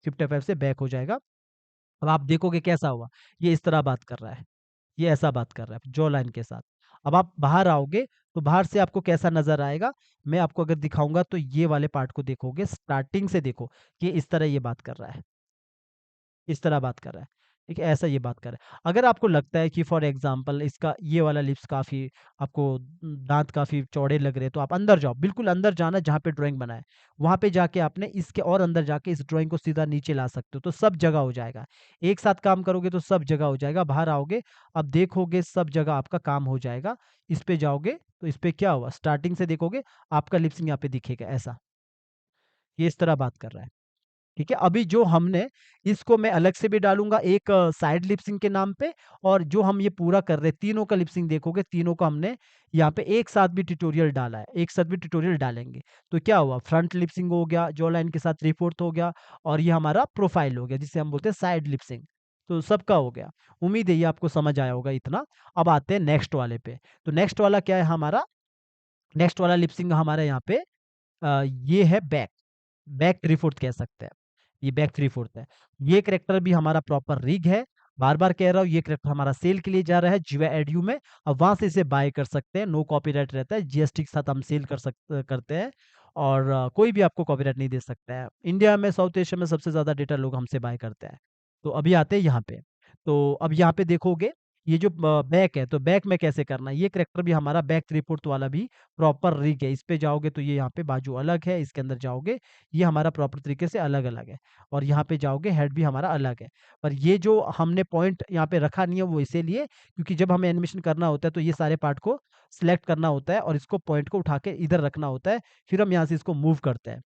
Speaker 1: शिफ्ट F5 से बैक हो जाएगा। अब आप देखोगे कैसा हुआ, ये इस तरह बात कर रहा है। ये ऐसा बात कर रहा है जॉ लाइन के साथ। अब आप बाहर आओगे तो बाहर से आपको कैसा नज़र आएगा, मैं आपको अगर दिखाऊँगा तो ये वाले पार्ट को देखोगे, स्टार्टिंग से देखो कि इस तरह ये बात कर रहा है। इस तरह बात कर रहा है, ठीक है? ऐसा ये बात कर रहा है। अगर आपको लगता है कि फॉर एग्ज़ाम्पल इसका ये वाला लिप्स काफ़ी आपको दाँत काफ़ी चौड़े लग रहे हैं, तो आप अंदर जाओ, बिल्कुल अंदर जाना जहाँ पे ड्राइंग बना है। वहाँ पे जाके आपने इसके और अंदर जाके इस ड्राइंग को सीधा नीचे ला सकते हो, तो सब जगह हो जाएगा। एक साथ काम करोगे तो सब जगह हो जाएगा, बाहर आओगे, अब देखोगे सब जगह आपका काम हो जाएगा। इस पे जाओगे, तो इस पे क्या हुआ, स्टार्टिंग से देखोगे, आपका लिप्सिंग यहाँ पे दिखेगा ऐसा। ये इस तरह बात कर रहा है। ठीक है? अभी जो हमने इसको मैं अलग से भी डालूँगा एक साइड लिप सिंक के नाम पे और जो हम ये पूरा कर रहे हैं, तीनों का लिप सिंक देखोगे, तीनों को हमने यहाँ पे एक साथ भी ट्यूटोरियल डाला है, एक साथ भी ट्यूटोरियल डालेंगे। तो क्या हुआ फ्रंट लिप सिंक हो गया, जॉ लाइन के साथ 3/4 हो गया और ये हमारा प्रोफाइल हो गया, जिसे हम बोलते हैं साइड लिप सिंक। तो सबका हो गया। उम्मीद है ये आपको समझ आया होगा इतना। अब आते हैं नेक्स्ट वाले पे। तो नेक्स्ट वाला क्या है हमारा, नेक्स्ट वाला लिप सिंक हमारा यहाँ पे ये है बैक। बैक 3/4 कह सकते हैं। ये बैक 3/4 है। ये करैक्टर भी हमारा प्रॉपर रिग है। बार-बार कह रहा हूँ ये करैक्टर हमारा सेल के लिए जा रहा है जिवा एडयू में। अब वहाँ से इसे बाय कर सकते हैं, नो कॉपीराइट रहता है। जीएसटी के साथ हम सेल करते हैं और कोई भी आपको कॉपीराइट नहीं दे सकता है। इंडिया में, साउथ एशिया में सबसे ज़्यादा डेटा लोग हमसे बाय करते हैं। तो अभी आते हैं यहाँ पे। तो अब यहाँ पे देखोगे ये जो बैक है, तो बैक में कैसे करना है? ये करैक्टर भी हमारा बैक 3/4 वाला भी प्रॉपर रिग है। इस पे जाओगे तो ये यहाँ पे बाजू अलग है, इसके अंदर जाओगे ये हमारा प्रॉपर तरीके से अलग-अलग है और यहाँ पे जाओगे हेड भी हमारा अलग है। पर ये जो हमने पॉइंट यहाँ पे रखा नहीं है वो इसीलिए क्योंकि जब हमें एनिमेशन करना होता है तो ये सारे पार्ट को सिलेक्ट करना होता है और इसको पॉइंट को उठा के इधर रखना होता है, फिर हम यहाँ से इसको मूव करते हैं।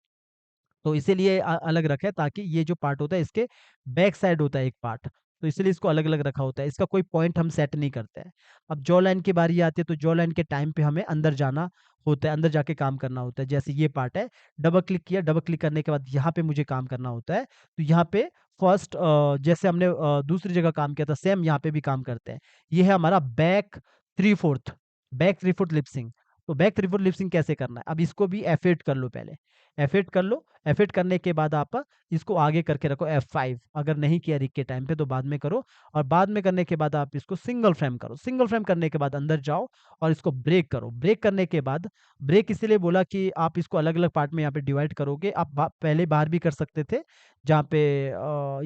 Speaker 1: तो इसीलिए अलग रखा है ताकि ये जो पार्ट होता है इसके बैक साइड होता है एक पार्ट, तो इसीलिए इसको अलग-अलग रखा होता है। इसका कोई पॉइंट हम सेट नहीं करते हैं। अब जॉ लाइन की बारी आती है तो जॉ लाइन के टाइम पे हमें अंदर जाना होता है, अंदर जाके काम करना होता है। जैसे ये पार्ट है, डबल क्लिक किया, डबल क्लिक करने के बाद यहाँ पे मुझे काम करना होता है। तो यहाँ पे फर्स्ट जैसे हमने दूसरी जगह काम किया था सेम यहाँ पे भी काम करते हैं। ये है हमारा बैक 3/4 बैक 3/4 लिप सिंक। तो बैक 3/4 लिप सिंक कैसे करना है? अब इसको भी F8 कर लो पहले। F8 कर लो, F8 करने के बाद आप इसको आगे करके रखो F5 अगर नहीं किया रिग के टाइम पे तो बाद में करो और बाद में करने के बाद आप इसको सिंगल फ्रेम करो। सिंगल फ्रेम करने के बाद अंदर जाओ और इसको ब्रेक करो। ब्रेक करने के बाद ब्रेक इसीलिए बोला कि आप इसको अलग-अलग पार्ट में यहाँ पे डिवाइड करोगे। आप पहले बाहर भी कर सकते थे, जहाँ पे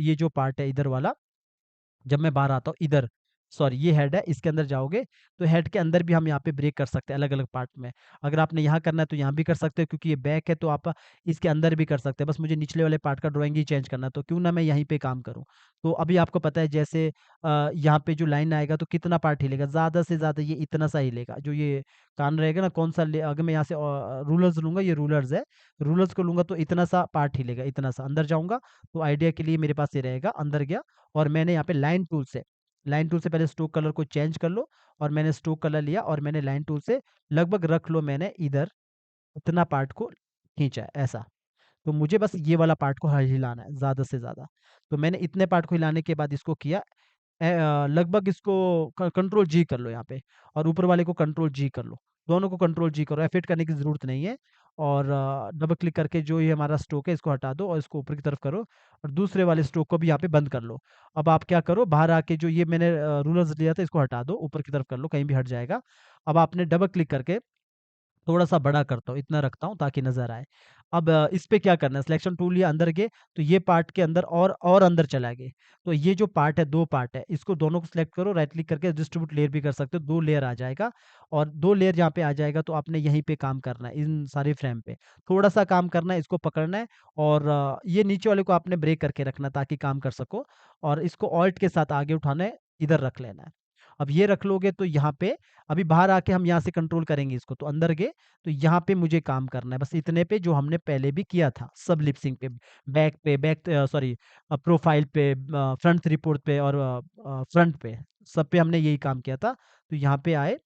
Speaker 1: ये जो पार्ट है इधर वाला जब मैं बाहर आता हूँ इधर, सॉरी ये हेड है, इसके अंदर जाओगे, तो हेड के अंदर भी हम यहाँ पे ब्रेक कर सकते हैं अलग-अलग पार्ट में। अगर आपने यहाँ करना है तो यहाँ भी कर सकते हो क्योंकि ये बैक है तो आप इसके अंदर भी कर सकते हैं। बस मुझे निचले वाले पार्ट का ड्राइंग ही चेंज करना है, तो क्यों ना मैं यहीं पे काम करूँ। तो अभी आपको पता है जैसे यहाँ पे जो लाइन आएगा तो कितना पार्ट हिलेगा, ज़्यादा से ज़्यादा ये इतना सा हिलेगा। जो ये कान रहेगा ना कौन-सा ले अगर मैं यहाँ से रूलर्स लूँगा, ये रूलर्स है, रूलर्स को लूँगा तो इतना सा पार्ट हिलेगा, इतना सा। अंदर जाऊँगा तो आइडिया के लिए मेरे पास ये रहेगा, अंदर गया और मैंने यहाँ पे लाइन टूल से पहले स्ट्रोक कलर को चेंज कर लो और मैंने स्ट्रोक कलर लिया और मैंने लाइन टूल से लगभग रख लो मैंने इधर इतना पार्ट को खींचा है ऐसा। तो मुझे बस ये वाला पार्ट को हिलाना है ज़्यादा से ज़्यादा। तो मैंने इतने पार्ट को हिलाने के बाद इसको किया लगभग इसको कंट्रोल जी कर लो यहाँ पे और ऊपर वाले को कंट्रोल जी कर लो। दोनों को कंट्रोल जी करो, F8 करने की ज़रूरत नहीं है और डबल क्लिक करके जो ये हमारा स्ट्रोक है इसको हटा दो और इसको ऊपर की तरफ करो और दूसरे वाले स्ट्रोक को भी यहाँ पे बंद कर लो। अब आप क्या करो बाहर आके जो ये मैंने रूलर्स लिया था इसको हटा दो, ऊपर की तरफ कर लो, कहीं भी हट जाएगा। अब आपने डबल क्लिक करके थोड़ा-सा बड़ा करता हूँ, इतना रखता हूँ ताकि नज़र आए। अब इस पे क्या करना है सिलेक्शन टूल लिया अंदर गए, तो ये पार्ट के अंदर और अंदर चला गए। तो ये जो पार्ट है 2 पार्ट है, इसको दोनों को सिलेक्ट करो, राइट क्लिक करके डिस्ट्रीब्यूट लेयर भी कर सकते हो, 2 लेयर आ जाएगा और 2 लेयर जहाँ पे आ जाएगा तो आपने यहीं पे काम करना है, इन सारे फ्रेम पे। थोड़ा-सा काम करना है, इसको पकड़ना है और ये नीचे वाले को आपने ब्रेक करके रखना है ताकि काम कर सको और इसको ऑल्ट के साथ आगे उठाना है, इधर रख लेना है। अब ये रख लोगे तो यहाँ पे अभी बाहर आके हम यहाँ से कंट्रोल करेंगे इसको, तो अंदर गए तो यहाँ पे मुझे काम करना है बस इतने पे जो हमने पहले भी किया था सब लिप सिंक पे बैक सॉरी प्रोफाइल पे फ्रंट रिपोर्ट पे और फ्रंट पे सब पे हमने यही काम किया था। तो यहाँ पे आए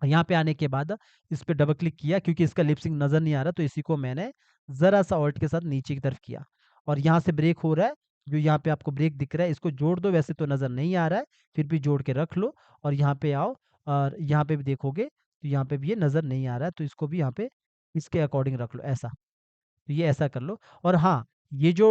Speaker 1: यहाँ पे आने के बाद इस पे डबल क्लिक किया क्योंकि इसका लिप सिंक नज़र नहीं आ रहा तो इसी को मैंने ज़रा-सा ऑल्ट के साथ नीचे की तरफ किया और यहाँ से ब्रेक हो रहा है, जो यहाँ पे आपको ब्रेक दिख रहा है इसको जोड़ दो वैसे तो नज़र नहीं आ रहा है, फिर भी जोड़ के रख लो और यहाँ पे आओ और यहाँ पे भी देखोगे तो यहाँ पे भी ये नज़र नहीं आ रहा है तो इसको भी यहाँ पे इसके अकॉर्डिंग रख लो ऐसा। तो ये ऐसा कर लो और हाँ, ये जो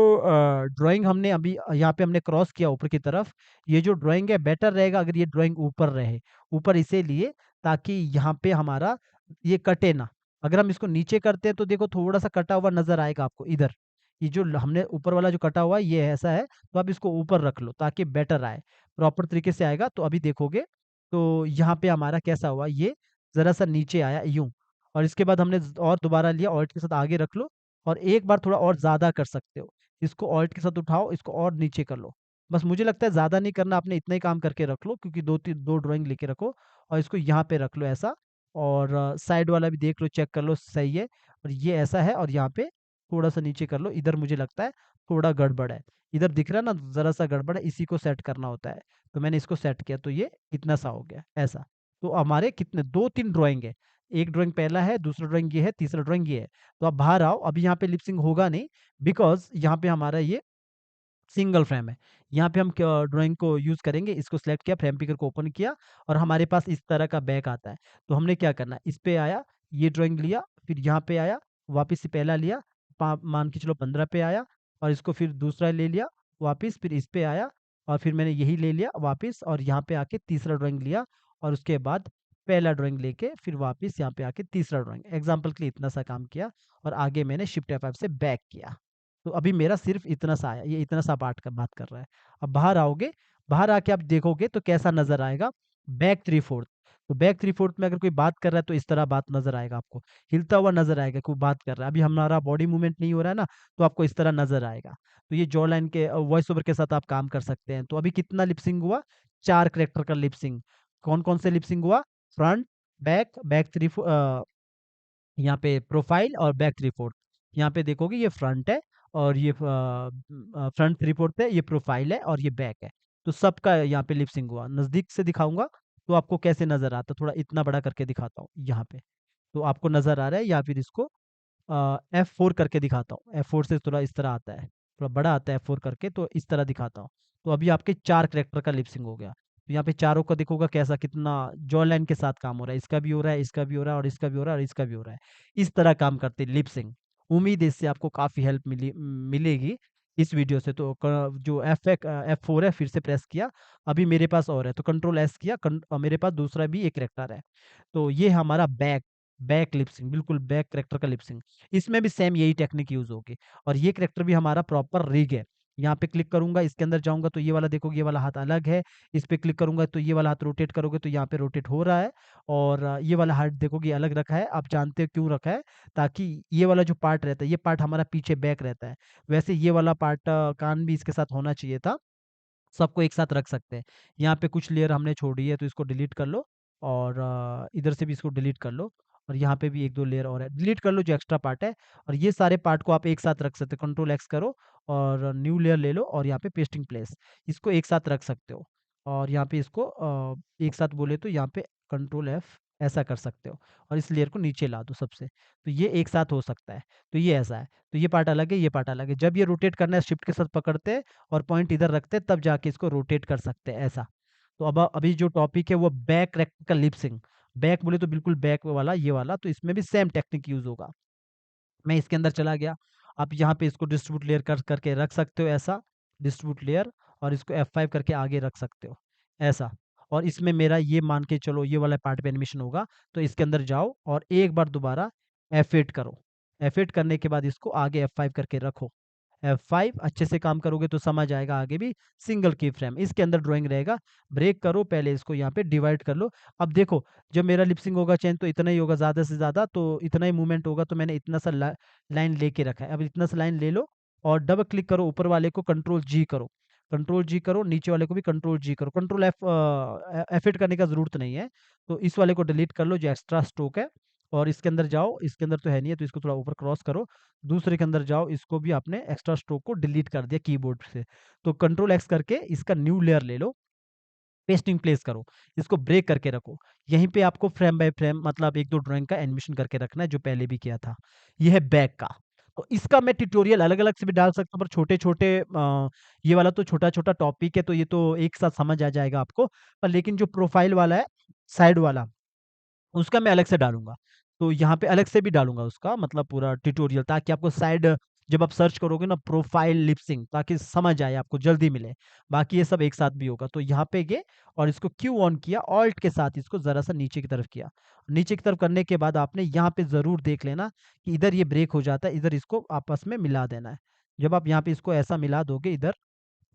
Speaker 1: ड्राइंग हमने अभी यहाँ पे हमने क्रॉस किया ऊपर की तरफ, ये जो ड्राइंग है बेटर रहेगा अगर ये ड्राइंग ऊपर रहे। ऊपर इसीलिए ताकि यहाँ पे हमारा ये कटे ना। अगर हम इसको नीचे करते हैं तो देखो थोड़ा-सा कटा हुआ नज़र आएगा आपको इधर। ये जो हमने ऊपर वाला जो कटा हुआ है ये ऐसा है, तो आप इसको ऊपर रख लो ताकि बेटर आए, प्रॉपर तरीके से आएगा। तो अभी देखोगे तो यहाँ पे हमारा कैसा हुआ, ये ज़रा-सा नीचे आया यूँ, और इसके बाद हमने और दोबारा लिया, ऑल्ट के साथ आगे रख लो और एक बार थोड़ा और ज़्यादा कर सकते हो। इसको ऑल्ट के साथ उठाओ, इसको और नीचे कर लो। बस मुझे लगता है ज़्यादा नहीं करना, आपने इतना ही काम करके रख लो, क्योंकि 2 ड्राइंग लेके रखो और इसको यहाँ पे रख लो ऐसा, और साइड वाला भी देख लो, चेक कर लो सही है, और ये ऐसा है, और यहाँ पे थोड़ा-सा नीचे कर लो। इधर मुझे लगता है थोड़ा गड़बड़ है। इधर दिख रहा है ना ज़रा-सा गड़बड़ है, इसी को सेट करना होता है। तो मैंने इसको सेट किया तो ये इतना सा हो गया, ऐसा। तो हमारे कितने 2-3 ड्राइंग है। एक ड्राइंग पहला है, दूसरा ड्राइंग ये है, तीसरा ड्राइंग ये है। तो आप बाहर आओ, अभी यहाँ पे लिप सिंक होगा नहीं, बिकॉज़ यहाँ पे हमारा ये सिंगल फ्रेम है। यहाँ पे हम क्या ड्राइंग को यूज़ करेंगे, इसको सिलेक्ट किया, फ्रेम पिकर को ओपन किया और हमारे पास इस तरह का बैक आता है। तो हमने क्या करना है, इस पे आया, ये ड्राइंग लिया, फिर यहाँ पे आया, वापस से पहला लिया, मान के चलो 15 पे आया, और इसको फिर दूसरा ले लिया वापिस, फिर इस पे आया और फिर मैंने यही ले लिया वापिस, और यहाँ पे आके तीसरा ड्राइंग लिया, और उसके बाद पहला ड्राइंग लेके फिर वापिस यहाँ पे आके तीसरा ड्राइंग। एग्ज़ाम्पल के लिए इतना सा काम किया और आगे मैंने शिफ्ट F5 से बैक किया। तो अभी मेरा सिर्फ़ इतना सा आया, ये इतना सा पार्ट का बात कर रहा है। अब बाहर आओगे, बाहर आके आप देखोगे तो कैसा नज़र आएगा, बैक 3/4। तो बैक 3/4 में अगर कोई बात कर रहा है तो इस तरह बात नज़र आएगा आपको, हिलता हुआ नज़र आएगा, कोई बात कर रहा है। अभी हमारा बॉडी मूवमेंट नहीं हो रहा है ना, तो आपको इस तरह नज़र आएगा। तो ये जॉ लाइन के वॉइस ओवर के साथ आप काम कर सकते हैं। तो अभी कितना लिप सिंक हुआ? 4 कैरेक्टर का लिप सिंक। कौन-कौन से लिप सिंक हुआ? फ्रंट, बैक, यहाँ पे प्रोफाइल और बैक 3/4। यहाँ पे देखोगे ये फ्रंट है, और ये फ्रंट 3/4 है, ये प्रोफाइल है और ये बैक है। तो सबका यहाँ पे लिप सिंक हुआ। नज़दीक से दिखाऊँगा तो आपको कैसे नज़र आता है, थोड़ा इतना बड़ा करके दिखाता हूँ यहाँ पे। तो आपको नज़र आ रहा है, या फिर इसको F4 करके दिखाता हूँ। F4 से थोड़ा इस तरह आता है, थोड़ा बड़ा आता है F4 करके, तो इस तरह दिखाता हूँ। तो अभी आपके 4 कैरेक्टर का लिप सिंक हो गया। तो यहाँ पे चारों का देखोगा कैसा कितना जॉ लाइन के साथ काम हो रहा है। इसका भी हो रहा है, इसका भी हो रहा है, और इसका भी हो रहा है, और इसका भी हो रहा है। इस तरह काम करते हैं लिप सिंक। उम्मीद है इससे आपको काफ़ी हेल्प मिलेगी इस वीडियो से। तो जो F4 है, फिर से प्रेस किया। अभी मेरे पास और है, तो कंट्रोल एस किया, मेरे पास दूसरा भी एक कैरेक्टर है। तो ये हमारा बैक बैक लिप सिंक, बिल्कुल बैक कैरेक्टर का लिप सिंक। इसमें भी सेम यही टेक्निक यूज़ होगी, और ये कैरेक्टर भी हमारा प्रॉपर रिग है। यहाँ पे क्लिक करूँगा, इसके अंदर जाऊँगा तो ये वाला देखोगे, ये वाला हाथ अलग है। इस पे क्लिक करूँगा तो ये वाला हाथ रोटेट करोगे तो यहाँ पे रोटेट हो रहा है, और ये वाला हाथ देखोगे अलग रखा है। आप जानते हो क्यों रखा है? ताकि ये वाला जो पार्ट रहता है, ये पार्ट हमारा पीछे बैक रहता है। वैसे ये वाला पार्ट कान भी इसके साथ होना चाहिए था। सबको एक साथ रख सकते हैं। यहाँ पे कुछ लेयर हमने छोड़ी है तो इसको डिलीट कर लो, और इधर से भी इसको डिलीट कर लो, और यहाँ पे भी 1-2 लेयर और है। डिलीट कर लो जो एक्स्ट्रा पार्ट है, और ये सारे पार्ट को आप एक साथ रख सकते हो। कंट्रोल एक्स करो और न्यू लेयर ले लो, और यहाँ पे पेस्टिंग प्लेस, इसको एक साथ रख सकते हो। और यहाँ पे इसको एक साथ बोले तो यहाँ पे कंट्रोल एफ ऐसा कर सकते हो, और इस लेयर को नीचे ला दो सबसे। तो ये एक साथ हो सकता है। तो ये ऐसा है। तो ये पार्ट अलग है, ये पार्ट अलग है। जब ये रोटेट करना है शिफ्ट के साथ पकड़ते हैं और पॉइंट इधर रखते हैं, तब जाके इसको रोटेट कर सकते हैं, ऐसा। तो अब अभी जो टॉपिक है वो बैक रेक्टिकल लिप सिंक। बैक बोले तो बिल्कुल बैक वाला, ये वाला, तो इसमें भी सेम टेक्निक यूज़ होगा। मैं इसके अंदर चला गया। आप यहाँ पे इसको डिस्ट्रीब्यूट लेयर कर करके रख सकते हो ऐसा, डिस्ट्रीब्यूट लेयर, और इसको F5 करके आगे रख सकते हो, ऐसा। और इसमें मेरा ये मान के चलो ये वाला पार्ट पे एनिमेशन होगा, तो इसके अंदर जाओ और एक बार दोबारा F8 करो। F8 करने के बाद इसको आगे F5 करके रखो। F5 अच्छे से काम करोगे तो समझ आएगा आगे भी। सिंगल की फ्रेम इसके अंदर ड्राइंग रहेगा। ब्रेक करो, पहले इसको यहाँ पे डिवाइड कर लो। अब देखो, जब मेरा लिप सिंक होगा चेंज तो इतना ही होगा, ज़्यादा से ज़्यादा तो इतना ही मूवमेंट होगा, तो मैंने इतना सा लाइन लेके रखा है। अब इतना सा लाइन ले लो और डबल क्लिक करो, ऊपर वाले को कंट्रोल जी करो, कंट्रोल जी करो, नीचे वाले को भी कंट्रोल जी करो। कंट्रोल F8 करने का ज़रूरत नहीं है। तो इस वाले को डिलीट कर लो जो एक्स्ट्रा स्ट्रोक है, और इसके अंदर जाओ, इसके अंदर तो है नहीं है तो इसको थोड़ा ऊपर क्रॉस करो। दूसरे के अंदर जाओ, इसको भी आपने एक्स्ट्रा स्ट्रोक को डिलीट कर दिया कीबोर्ड से। तो कंट्रोल एक्स करके इसका न्यू लेयर ले लो, पेस्टिंग प्लेस करो, इसको ब्रेक करके रखो। यहीं पे आपको फ्रेम बाय फ्रेम मतलब 1-2 ड्राइंग का एनिमेशन करके रखना है, जो पहले भी किया था। ये है बैक का। तो इसका मैं ट्यूटोरियल अलग-अलग से भी डाल सकता हूँ, पर छोटे-छोटे ये वाला तो छोटा-छोटा टॉपिक है, तो ये तो एक साथ समझ आ जाएगा आपको। पर लेकिन जो प्रोफाइल वाला है, साइड वाला, उसका मैं अलग से डालूँगा। तो यहाँ पे अलग से भी डालूँगा उसका मतलब पूरा ट्यूटोरियल, ताकि आपको साइड जब आप सर्च करोगे ना प्रोफाइल लिप सिंक, ताकि समझ आए आपको, जल्दी मिले। बाकी ये सब एक साथ भी होगा। तो यहाँ पे गए और इसको क्यू ऑन किया, ऑल्ट के साथ इसको ज़रा-सा नीचे की तरफ किया। नीचे की तरफ करने के बाद आपने यहाँ पे ज़रूर देख लेना कि इधर ये ब्रेक हो जाता है, इधर इसको आपस में मिला देना है। जब आप यहाँ पे इसको ऐसा मिला दोगे, इधर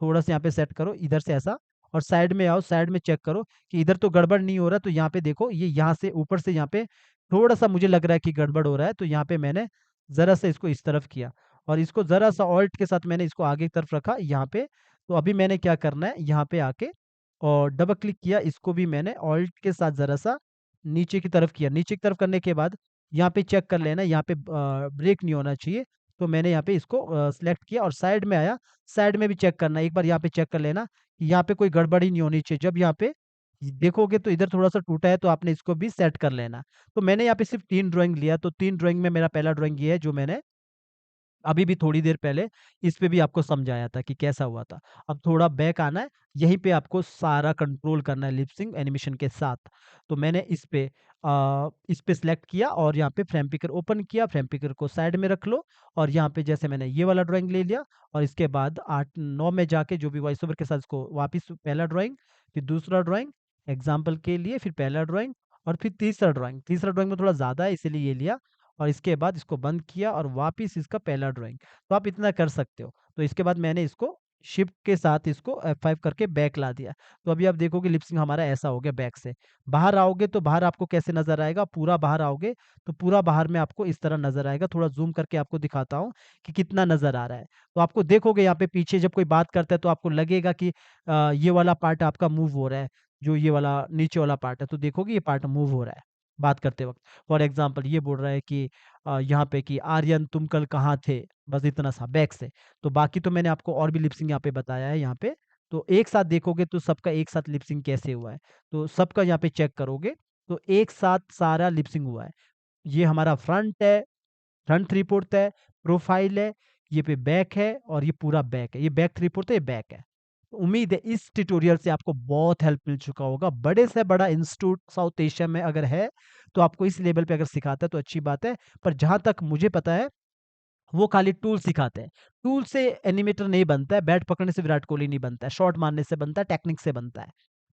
Speaker 1: थोड़ा-सा यहाँ पे सेट करो, इधर से ऐसा, और साइड में आओ, साइड में चेक करो कि इधर तो गड़बड़ नहीं हो रहा, तो यहाँ पे देखो, ये यहाँ से ऊपर से यहाँ पे थोड़ा-सा मुझे लग रहा है कि गड़बड़ हो रहा है, तो यहाँ पे मैंने ज़रा-सा इसको इस तरफ किया और इसको ज़रा-सा ऑल्ट के साथ मैंने इसको आगे की तरफ रखा यहाँ पे। तो अभी मैंने क्या करना है, यहाँ पे आके और डबल क्लिक किया, इसको भी मैंने ऑल्ट के साथ ज़रा-सा नीचे की तरफ किया। नीचे की तरफ करने के बाद यहाँ पे चेक कर लेना, यहाँ पे ब्रेक नहीं होना चाहिए, तो मैंने यहाँ पे इसको सेलेक्ट किया और साइड में आया। साइड में भी चेक करना है, एक बार यहाँ पे चेक कर लेना कि यहाँ पे कोई गड़बड़ी नहीं होनी चाहिए। जब यहाँ पे देखोगे तो इधर थोड़ा-सा टूटा है, तो आपने इसको भी सेट कर लेना। तो मैंने यहाँ पे सिर्फ़ 3 ड्राइंग लिया, तो 3 ड्राइंग में मेरा पहला ड्राइंग ये है जो मैंने अभी भी थोड़ी देर पहले इस पे भी आपको समझाया था कि कैसा हुआ था। अब थोड़ा बैक आना है, यहीं पे आपको सारा कंट्रोल करना है लिप सिंक एनिमेशन के साथ। तो मैंने इस पे सिलेक्ट किया और यहाँ पे फ्रेम पिकर ओपन किया, फ्रेम पिकर को साइड में रख लो और यहाँ पे जैसे मैंने ये वाला ड्राइंग ले लिया और इसके बाद 8-9 में जाके जो भी वॉइस ओवर के साथ इसको वापिस पहला ड्राइंग, फिर दूसरा ड्राइंग एग्ज़ाम्पल के लिए, फिर पहला ड्राइंग और फिर तीसरा ड्राइंग। तीसरा ड्राइंग में थोड़ा ज़्यादा है इसीलिए ये लिया और इसके बाद इसको बंद किया और वापिस इसका पहला ड्राइंग। तो आप इतना कर सकते हो। तो इसके बाद मैंने इसको शिफ्ट के साथ इसको F5 करके बैक ला दिया। तो अभी आप देखोगे लिप सिंक हमारा ऐसा हो गया बैक से। बाहर आओगे तो बाहर आपको कैसे नज़र आएगा, पूरा बाहर आओगे तो पूरा बाहर में आपको इस तरह नज़र आएगा। थोड़ा ज़ूम करके आपको दिखाता हूँ कि कितना नज़र आ रहा है। तो आपको देखोगे यहाँ पे पीछे जब कोई बात करता है तो आपको लगेगा कि ये वाला पार्ट आपका मूव हो रहा है, जो ये वाला नीचे वाला पार्ट है। तो देखोगे ये पार्ट मूव हो रहा है, बात करते वक़्त। फॉर एग्ज़ाम्पल ये बोल रहा है कि यहाँ पे कि आर्यन तुम कल कहाँ थे? बस इतना सा बैक से। तो बाकी तो मैंने आपको और भी लिप सिंक यहाँ पे बताया है यहाँ पे। तो एक साथ देखोगे तो सबका एक साथ लिप सिंक कैसे हुआ है। तो सबका यहाँ पे चेक करोगे तो एक साथ सारा लिप सिंक हुआ है। ये हमारा फ्रंट है, फ्रंट 3/4 है, प्रोफाइल है, ये पे बैक है और ये पूरा बैक है। ये बैक 3/4 है, ये बैक है। उम्मीद है इस ट्यूटोरियल से आपको बहुत हेल्प मिल चुका होगा। बड़े से बड़ा इंस्टीट्यूट साउथ एशिया में अगर है, तो आपको इस लेवल पे अगर सिखाता है तो अच्छी बात है। पर जहाँ तक मुझे पता है, वो खाली टूल सिखाते हैं। टूल से एनिमेटर नहीं बनता है, बैट पकड़ने से विराट कोहली नहीं बनता है, शॉट मारने से बनता है, टेक्निक से बनता है।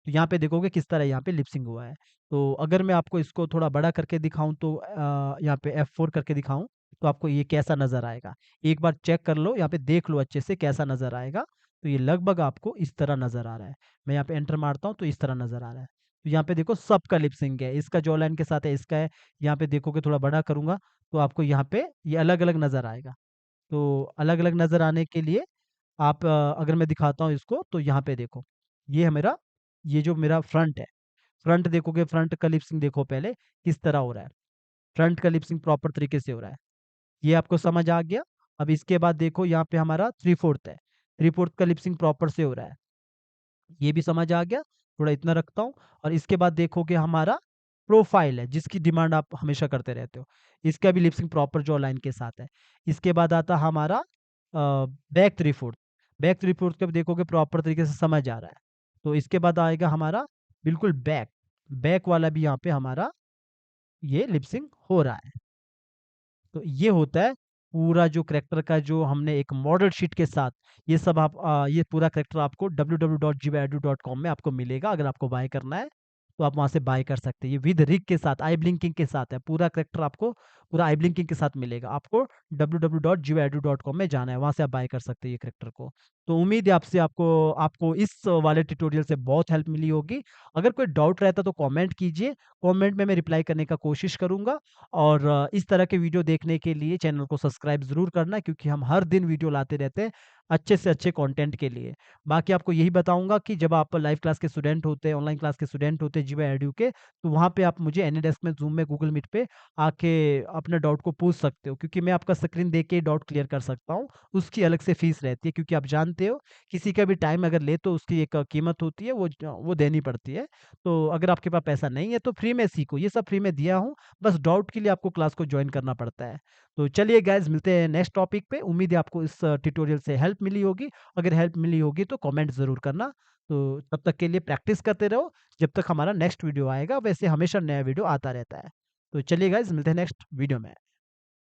Speaker 1: तो यहाँ पे देखोगे किस तरह यहाँ पे लिप सिंक हुआ है। तो अगर मैं आपको इसको थोड़ा बड़ा करके दिखाऊँ तो यहाँ पे F4 करके दिखाऊँ, तो आपको ये कैसा नज़र आएगा। एक बार चेक कर लो, यहाँ पे देख लो अच्छे से कैसा नज़र आएगा। तो ये लगभग आपको इस तरह नज़र आ रहा है। मैं यहाँ पे एंटर मारता हूँ तो इस तरह नज़र आ रहा है। तो यहाँ पे देखो सबका लिप सिंक है, इसका जॉ लाइन के साथ है, इसका है। यहाँ पे देखोगे थोड़ा बड़ा करूँगा, तो आपको यहाँ पे ये अलग-अलग नज़र आएगा। तो अलग-अलग नज़र आने के लिए आप अगर मैं दिखाता हूँ इसको तो यहाँ पे देखो, ये है मेरा, ये जो मेरा फ्रंट है, फ्रंट देखोगे, फ्रंट का लिप सिंक देखो पहले किस तरह हो रहा है। फ्रंट का लिप सिंक प्रॉपर तरीके से हो रहा है। ये आपको समझ आ गया? अब इसके बाद देखो यहाँ पे हमारा 3/4 है। 3/4 का लिप सिंक प्रॉपर से हो रहा है। ये भी समझ आ गया? थोड़ा इतना रखता हूँ और इसके बाद देखोगे हमारा प्रोफाइल है, जिसकी डिमांड आप हमेशा करते रहते हो। इसका भी lip sync proper jaw line के साथ है। इसके बाद आता हमारा बैक 3/4। बैक 3/4 का भी देखोगे प्रॉपर तरीके से समझ आ रहा है। तो इसके बाद आएगा हमारा बिल्कुल बैक। बैक वाला भी यहाँ पे हमारा ये लिप सिंक हो रहा है। तो ये होता है पूरा जो करैक्टर का, जो हमने एक मॉडल शीट के साथ ये सब आप ये पूरा करैक्टर आपको www.jivaedu.com में आपको मिलेगा। अगर आपको बाय करना है तो आप वहाँ से बाय कर सकते हैं। ये विद रिग के साथ, आई ब्लिंकिंग के साथ है। पूरा करैक्टर आपको पूरा आई ब्लिंकिंग के साथ मिलेगा। आपको www.jivaedu.com में जाना है, वहाँ से आप बाय कर सकते हैं ये करैक्टर को। तो उम्मीद है आपसे आपको आपको इस वाले ट्यूटोरियल से बहुत हेल्प मिली होगी। अगर कोई डाउट रहता तो कमेंट कीजिए, कमेंट में मैं रिप्लाई करने का कोशिश करूँगा। और इस तरह के वीडियो देखने के लिए चैनल को सब्सक्राइब ज़रूर करना, क्योंकि हम हर दिन वीडियो लाते रहते हैं अच्छे से अच्छे कंटेंट के लिए। बाकी आपको यही बताऊँगा कि जब आप लाइव क्लास के स्टूडेंट होते हैं, ऑनलाइन क्लास के स्टूडेंट होते हैं जीवा एडू के, तो वहाँ पे आप मुझे एनीडेस्क में, ज़ूम में, गूगल मीट पे आके अपने डाउट को पूछ सकते हो, क्योंकि मैं आपका स्क्रीन देख के डाउट क्लियर कर सकता हूँ। उसकी अलग से फीस रहती है, क्योंकि आप जानते हो किसी का भी टाइम अगर ले तो उसकी एक कीमत होती है, वो देनी पड़ती है। तो अगर आपके पास पैसा नहीं है तो फ्री में सीखो, ये सब फ्री में दिया हूँ। बस डाउट के लिए आपको क्लास को जॉइन करना पड़ता है। तो चलिए गाइज़, मिलते हैं नेक्स्ट टॉपिक पे। उम्मीद है आपको इस ट्यूटोरियल से हेल्प मिली होगी। अगर हेल्प मिली होगी तो कमेंट ज़रूर करना। तो तब तक के लिए प्रैक्टिस करते रहो, जब तक हमारा नेक्स्ट वीडियो आएगा। वैसे हमेशा नया वीडियो आता रहता है। तो चलिए गाइज़, मिलते हैं नेक्स्ट वीडियो में।